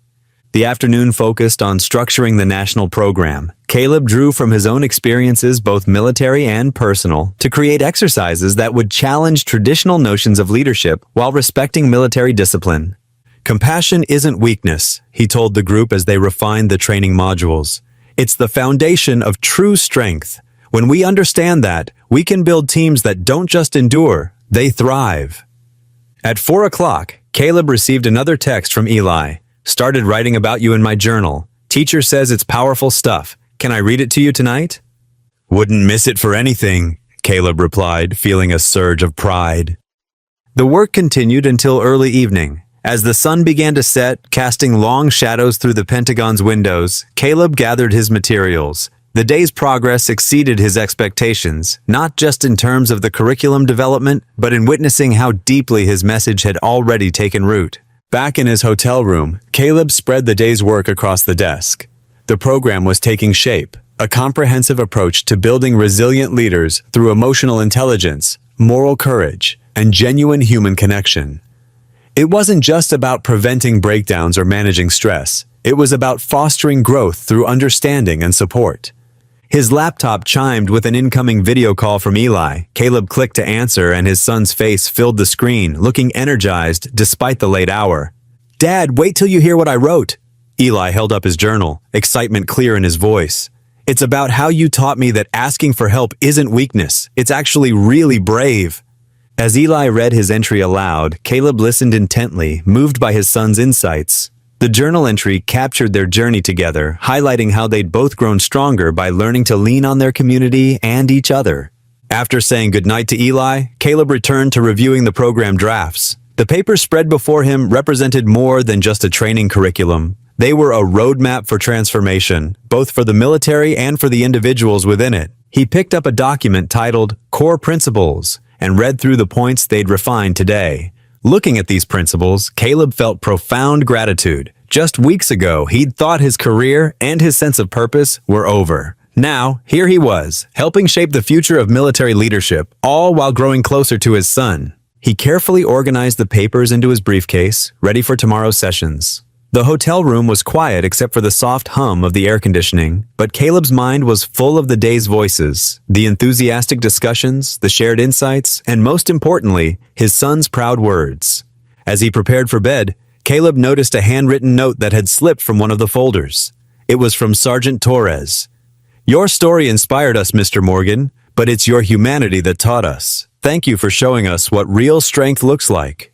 The afternoon focused on structuring the national program. Caleb drew from his own experiences, both military and personal, to create exercises that would challenge traditional notions of leadership while respecting military discipline. "Compassion isn't weakness," he told the group as they refined the training modules. "It's the foundation of true strength. When we understand that, we can build teams that don't just endure, they thrive." At 4 o'clock, Caleb received another text from Eli. "Started writing about you in my journal. Teacher says it's powerful stuff. Can I read it to you tonight?" "Wouldn't miss it for anything," Caleb replied, feeling a surge of pride. The work continued until early evening. As the sun began to set, casting long shadows through the Pentagon's windows, Caleb gathered his materials. The day's progress exceeded his expectations, not just in terms of the curriculum development, but in witnessing how deeply his message had already taken root. Back in his hotel room, Caleb spread the day's work across the desk. The program was taking shape, a comprehensive approach to building resilient leaders through emotional intelligence, moral courage, and genuine human connection. It wasn't just about preventing breakdowns or managing stress. It was about fostering growth through understanding and support. His laptop chimed with an incoming video call from Eli. Caleb clicked to answer, and his son's face filled the screen, looking energized despite the late hour. "Dad, wait till you hear what I wrote." Eli held up his journal, excitement clear in his voice. "It's about how you taught me that asking for help isn't weakness. It's actually really brave." As Eli read his entry aloud, Caleb listened intently, moved by his son's insights. The journal entry captured their journey together, highlighting how they'd both grown stronger by learning to lean on their community and each other. After saying goodnight to Eli, Caleb returned to reviewing the program drafts. The papers spread before him represented more than just a training curriculum. They were a roadmap for transformation, both for the military and for the individuals within it. He picked up a document titled Core Principles and read through the points they'd refined today. Looking at these principles, Caleb felt profound gratitude. Just weeks ago, he'd thought his career and his sense of purpose were over. Now, here he was, helping shape the future of military leadership, all while growing closer to his son. He carefully organized the papers into his briefcase, ready for tomorrow's sessions. The hotel room was quiet except for the soft hum of the air conditioning, but Caleb's mind was full of the day's voices, the enthusiastic discussions, the shared insights, and most importantly, his son's proud words. As he prepared for bed, Caleb noticed a handwritten note that had slipped from one of the folders. It was from Sergeant Torres. "Your story inspired us, Mr. Morgan, but it's your humanity that taught us. Thank you for showing us what real strength looks like."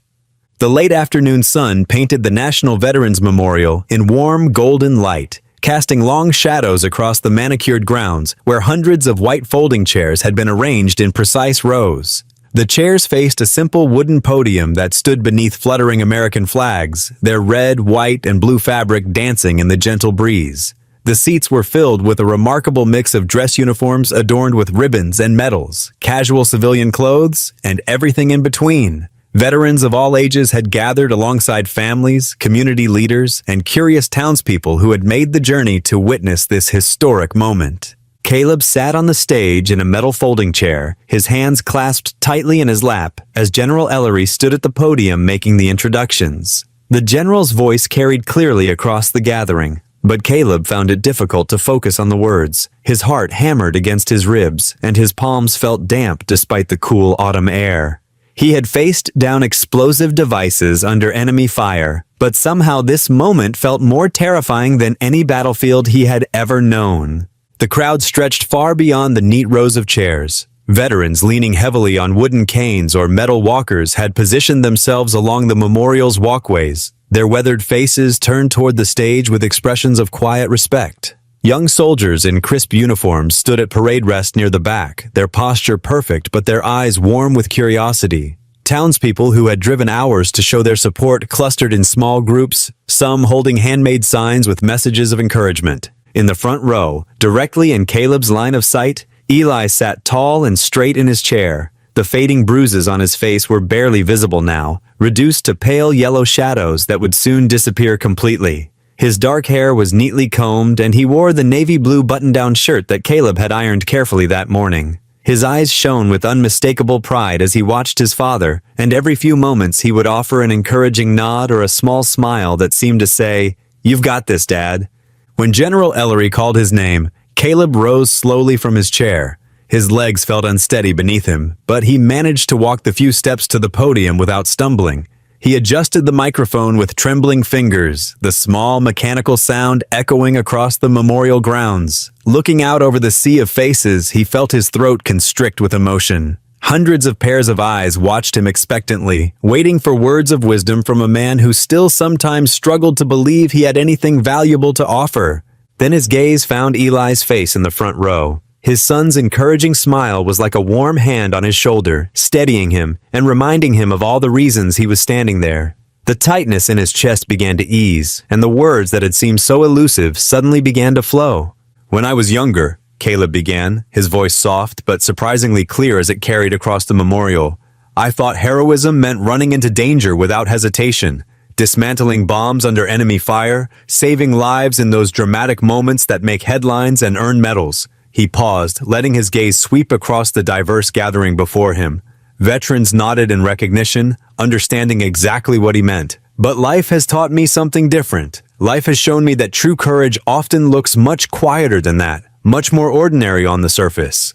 The late afternoon sun painted the National Veterans Memorial in warm golden light, casting long shadows across the manicured grounds where hundreds of white folding chairs had been arranged in precise rows. The chairs faced a simple wooden podium that stood beneath fluttering American flags, their red, white, and blue fabric dancing in the gentle breeze. The seats were filled with a remarkable mix of dress uniforms adorned with ribbons and medals, casual civilian clothes, and everything in between. Veterans of all ages had gathered alongside families, community leaders, and curious townspeople who had made the journey to witness this historic moment. Caleb sat on the stage in a metal folding chair, his hands clasped tightly in his lap, as General Ellery stood at the podium making the introductions. The general's voice carried clearly across the gathering, but Caleb found it difficult to focus on the words. His heart hammered against his ribs, and his palms felt damp despite the cool autumn air. He had faced down explosive devices under enemy fire, but somehow this moment felt more terrifying than any battlefield he had ever known. The crowd stretched far beyond the neat rows of chairs. Veterans leaning heavily on wooden canes or metal walkers had positioned themselves along the memorial's walkways, their weathered faces turned toward the stage with expressions of quiet respect. Young soldiers in crisp uniforms stood at parade rest near the back, their posture perfect but their eyes warm with curiosity. Townspeople who had driven hours to show their support clustered in small groups, some holding handmade signs with messages of encouragement. In the front row, directly in Caleb's line of sight, Eli sat tall and straight in his chair. The fading bruises on his face were barely visible now, reduced to pale yellow shadows that would soon disappear completely. His dark hair was neatly combed, and he wore the navy blue button-down shirt that Caleb had ironed carefully that morning. His eyes shone with unmistakable pride as he watched his father, and every few moments he would offer an encouraging nod or a small smile that seemed to say, "You've got this, Dad." When General Ellery called his name, Caleb rose slowly from his chair. His legs felt unsteady beneath him, but he managed to walk the few steps to the podium without stumbling. He adjusted the microphone with trembling fingers, the small mechanical sound echoing across the memorial grounds. Looking out over the sea of faces, he felt his throat constrict with emotion. Hundreds of pairs of eyes watched him expectantly, waiting for words of wisdom from a man who still sometimes struggled to believe he had anything valuable to offer. Then his gaze found Eli's face in the front row. His son's encouraging smile was like a warm hand on his shoulder, steadying him and reminding him of all the reasons he was standing there. The tightness in his chest began to ease, and the words that had seemed so elusive suddenly began to flow. "When I was younger," Caleb began, his voice soft but surprisingly clear as it carried across the memorial, "I thought heroism meant running into danger without hesitation, dismantling bombs under enemy fire, saving lives in those dramatic moments that make headlines and earn medals." He paused, letting his gaze sweep across the diverse gathering before him. Veterans nodded in recognition, understanding exactly what he meant. "But life has taught me something different. Life has shown me that true courage often looks much quieter than that, much more ordinary on the surface."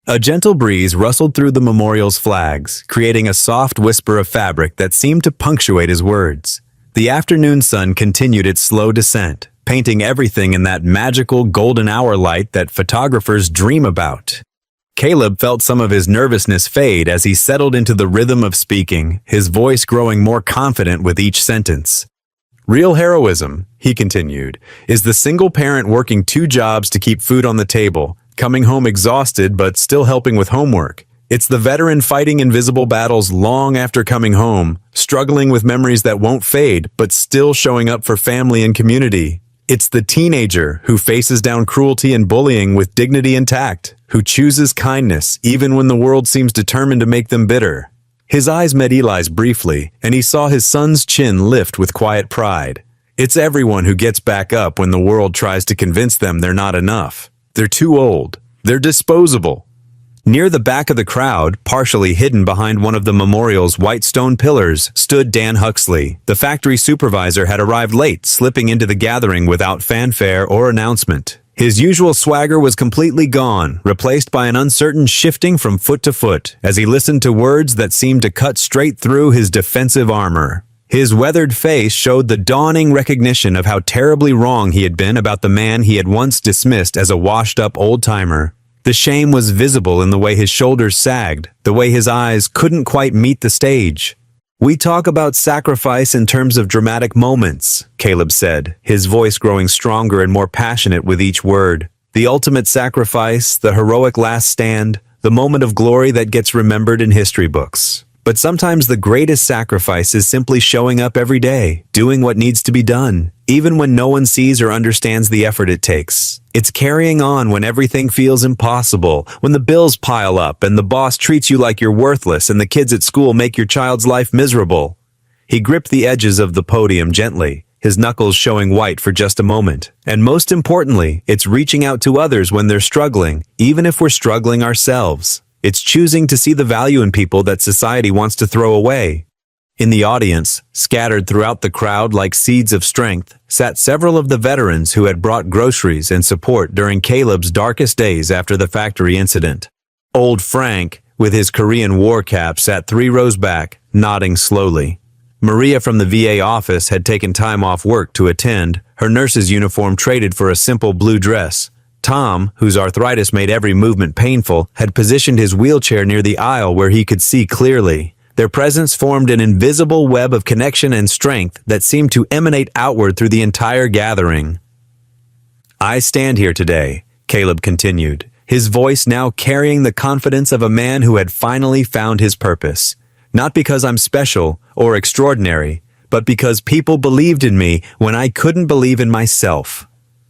A gentle breeze rustled through the memorial's flags, creating a soft whisper of fabric that seemed to punctuate his words. The afternoon sun continued its slow descent, painting everything in that magical golden hour light that photographers dream about. Caleb felt some of his nervousness fade as he settled into the rhythm of speaking, his voice growing more confident with each sentence. "Real heroism," he continued, "is the single parent working 2 jobs to keep food on the table, coming home exhausted but still helping with homework. It's the veteran fighting invisible battles long after coming home, struggling with memories that won't fade but still showing up for family and community. It's the teenager who faces down cruelty and bullying with dignity intact, who chooses kindness even when the world seems determined to make them bitter." His eyes met Eli's briefly, and he saw his son's chin lift with quiet pride. "It's everyone who gets back up when the world tries to convince them they're not enough. They're too old. They're disposable." Near the back of the crowd, partially hidden behind one of the memorial's white stone pillars, stood Dan Huxley. The factory supervisor had arrived late, slipping into the gathering without fanfare or announcement. His usual swagger was completely gone, replaced by an uncertain shifting from foot to foot, as he listened to words that seemed to cut straight through his defensive armor. His weathered face showed the dawning recognition of how terribly wrong he had been about the man he had once dismissed as a washed-up old-timer. The shame was visible in the way his shoulders sagged, the way his eyes couldn't quite meet the stage. "We talk about sacrifice in terms of dramatic moments," Caleb said, his voice growing stronger and more passionate with each word. "The ultimate sacrifice, the heroic last stand, the moment of glory that gets remembered in history books. But sometimes the greatest sacrifice is simply showing up every day, doing what needs to be done, even when no one sees or understands the effort it takes. It's carrying on when everything feels impossible, when the bills pile up and the boss treats you like you're worthless and the kids at school make your child's life miserable." He gripped the edges of the podium gently, his knuckles showing white for just a moment. "And most importantly, it's reaching out to others when they're struggling, even if we're struggling ourselves. It's choosing to see the value in people that society wants to throw away." In the audience, scattered throughout the crowd like seeds of strength, sat several of the veterans who had brought groceries and support during Caleb's darkest days after the factory incident. Old Frank, with his Korean war cap, sat 3 rows back, nodding slowly. Maria from the VA office had taken time off work to attend, her nurse's uniform traded for a simple blue dress. Tom, whose arthritis made every movement painful, had positioned his wheelchair near the aisle where he could see clearly. Their presence formed an invisible web of connection and strength that seemed to emanate outward through the entire gathering. I stand here today, Caleb continued, his voice now carrying the confidence of a man who had finally found his purpose. Not because I'm special or extraordinary, but because people believed in me when I couldn't believe in myself.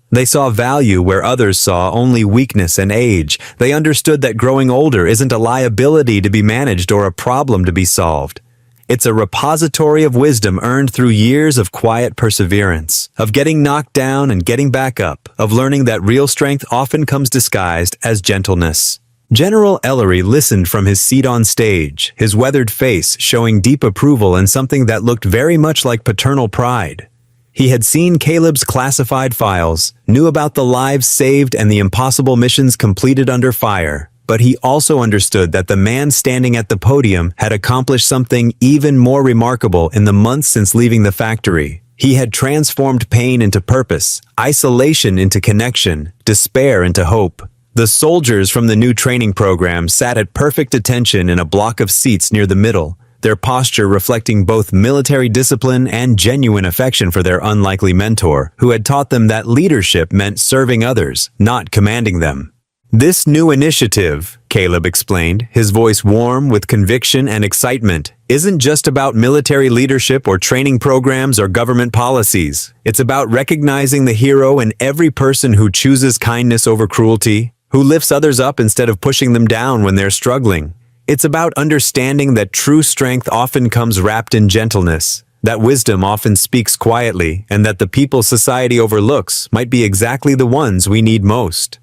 They saw value where others saw only weakness and age. They understood that growing older isn't a liability to be managed or a problem to be solved. It's a repository of wisdom earned through years of quiet perseverance, of getting knocked down and getting back up, of learning that real strength often comes disguised as gentleness. General Ellery listened from his seat on stage, his weathered face showing deep approval and something that looked very much like paternal pride. He had seen Caleb's classified files, knew about the lives saved and the impossible missions completed under fire, but he also understood that the man standing at the podium had accomplished something even more remarkable in the months since leaving the factory. He had transformed pain into purpose, isolation into connection, despair into hope. The soldiers from the new training program sat at perfect attention in a block of seats near the middle, their posture reflecting both military discipline and genuine affection for their unlikely mentor, who had taught them that leadership meant serving others, not commanding them. This new initiative, Caleb explained, his voice warm with conviction and excitement, isn't just about military leadership or training programs or government policies. It's about recognizing the hero in every person who chooses kindness over cruelty, who lifts others up instead of pushing them down when they're struggling. It's about understanding that true strength often comes wrapped in gentleness, that wisdom often speaks quietly, and that the people society overlooks might be exactly the ones we need most.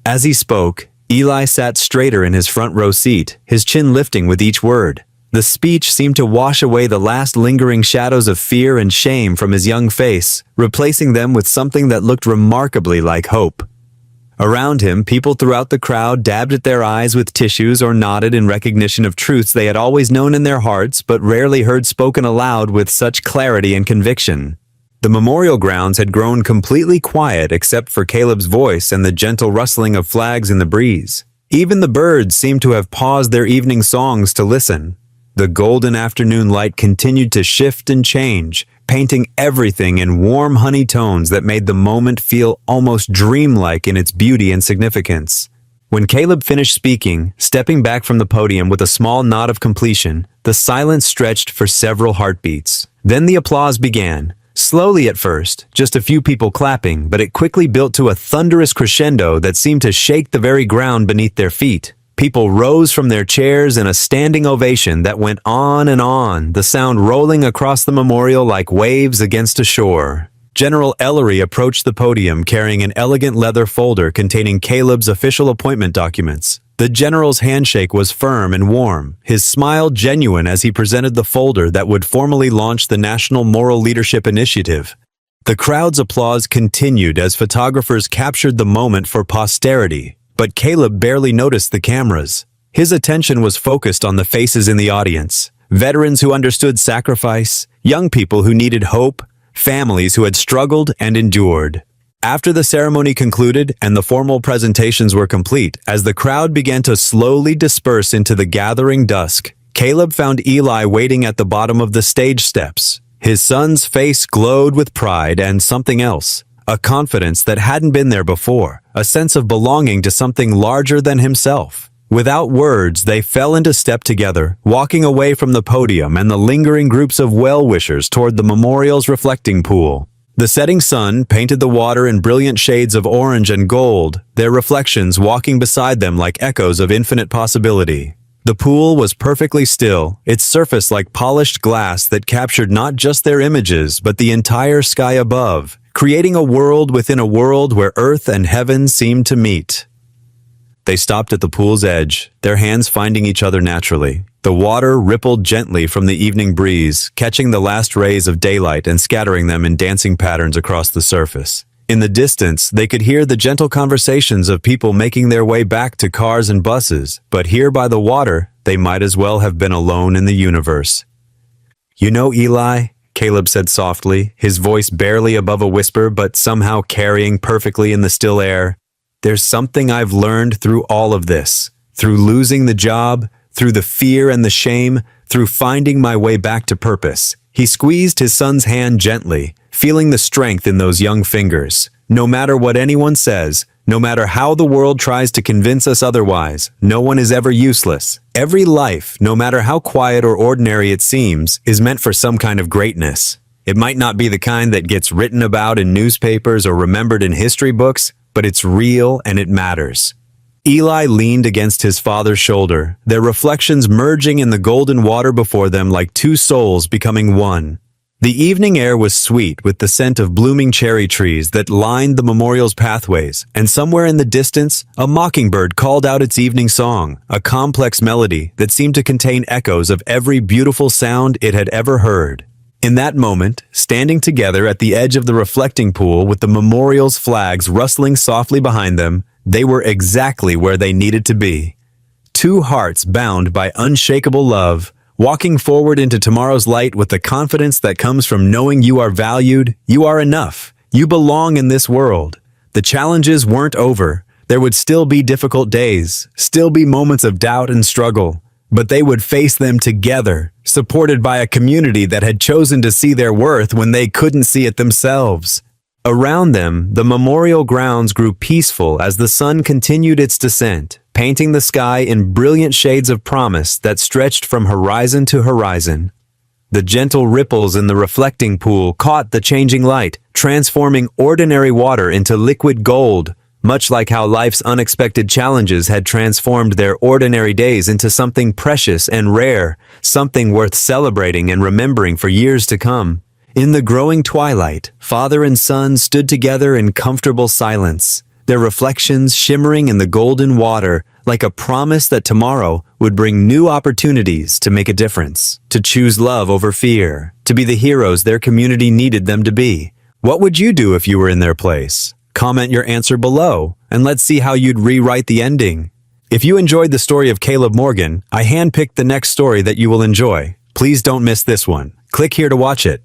As he spoke, Eli sat straighter in his front row seat, his chin lifting with each word. The speech seemed to wash away the last lingering shadows of fear and shame from his young face, replacing them with something that looked remarkably like hope. Around him, people throughout the crowd dabbed at their eyes with tissues or nodded in recognition of truths they had always known in their hearts but rarely heard spoken aloud with such clarity and conviction. The memorial grounds had grown completely quiet except for Caleb's voice and the gentle rustling of flags in the breeze. Even the birds seemed to have paused their evening songs to listen. The golden afternoon light continued to shift and change, painting everything in warm honey tones that made the moment feel almost dreamlike in its beauty and significance. When Caleb finished speaking, stepping back from the podium with a small nod of completion, the silence stretched for several heartbeats. Then the applause began. Slowly at first, just a few people clapping, but it quickly built to a thunderous crescendo that seemed to shake the very ground beneath their feet. People rose from their chairs in a standing ovation that went on, the sound rolling across the memorial like waves against a shore. General Ellery approached the podium carrying an elegant leather folder containing Caleb's official appointment documents. The general's handshake was firm and warm, his smile genuine as he presented the folder that would formally launch the National Moral Leadership Initiative. The crowd's applause continued as photographers captured the moment for posterity. But Caleb barely noticed the cameras. His attention was focused on the faces in the audience. Veterans who understood sacrifice, young people who needed hope, families who had struggled and endured. After the ceremony concluded and the formal presentations were complete, as the crowd began to slowly disperse into the gathering dusk, Caleb found Eli waiting at the bottom of the stage steps. His son's face glowed with pride and something else. A confidence that hadn't been there before, a sense of belonging to something larger than himself. Without words, they fell into step together, walking away from the podium and the lingering groups of well-wishers toward the memorial's reflecting pool. The setting sun painted the water in brilliant shades of orange and gold, their reflections walking beside them like echoes of infinite possibility. The pool was perfectly still, its surface like polished glass that captured not just their images but the entire sky above, creating a world within a world where earth and heaven seemed to meet. They stopped at the pool's edge, their hands finding each other naturally. The water rippled gently from the evening breeze, catching the last rays of daylight and scattering them in dancing patterns across the surface. In the distance, they could hear the gentle conversations of people making their way back to cars and buses, but here by the water, they might as well have been alone in the universe. "You know, Eli," Caleb said softly, his voice barely above a whisper but somehow carrying perfectly in the still air, "there's something I've learned through all of this, through losing the job, through the fear and the shame, through finding my way back to purpose." He squeezed his son's hand gently, feeling the strength in those young fingers. No matter what anyone says, no matter how the world tries to convince us otherwise, no one is ever useless. Every life, no matter how quiet or ordinary it seems, is meant for some kind of greatness. It might not be the kind that gets written about in newspapers or remembered in history books, but it's real and it matters. Eli leaned against his father's shoulder, their reflections merging in the golden water before them like two souls becoming one. The evening air was sweet with the scent of blooming cherry trees that lined the memorial's pathways, and somewhere in the distance, a mockingbird called out its evening song, a complex melody that seemed to contain echoes of every beautiful sound it had ever heard. In that moment, standing together at the edge of the reflecting pool with the memorial's flags rustling softly behind them, they were exactly where they needed to be. Two hearts bound by unshakable love, walking forward into tomorrow's light with the confidence that comes from knowing you are valued, you are enough, you belong in this world. The challenges weren't over. There would still be difficult days, still be moments of doubt and struggle, but they would face them together, supported by a community that had chosen to see their worth when they couldn't see it themselves. Around them, the memorial grounds grew peaceful as the sun continued its descent, painting the sky in brilliant shades of promise that stretched from horizon to horizon. The gentle ripples in the reflecting pool caught the changing light, transforming ordinary water into liquid gold, much like how life's unexpected challenges had transformed their ordinary days into something precious and rare, something worth celebrating and remembering for years to come. In the growing twilight, father and son stood together in comfortable silence, their reflections shimmering in the golden water like a promise that tomorrow would bring new opportunities to make a difference, to choose love over fear, to be the heroes their community needed them to be. What would you do if you were in their place? Comment your answer below, and let's see how you'd rewrite the ending. If you enjoyed the story of Caleb Morgan, I handpicked the next story that you will enjoy. Please don't miss this one. Click here to watch it.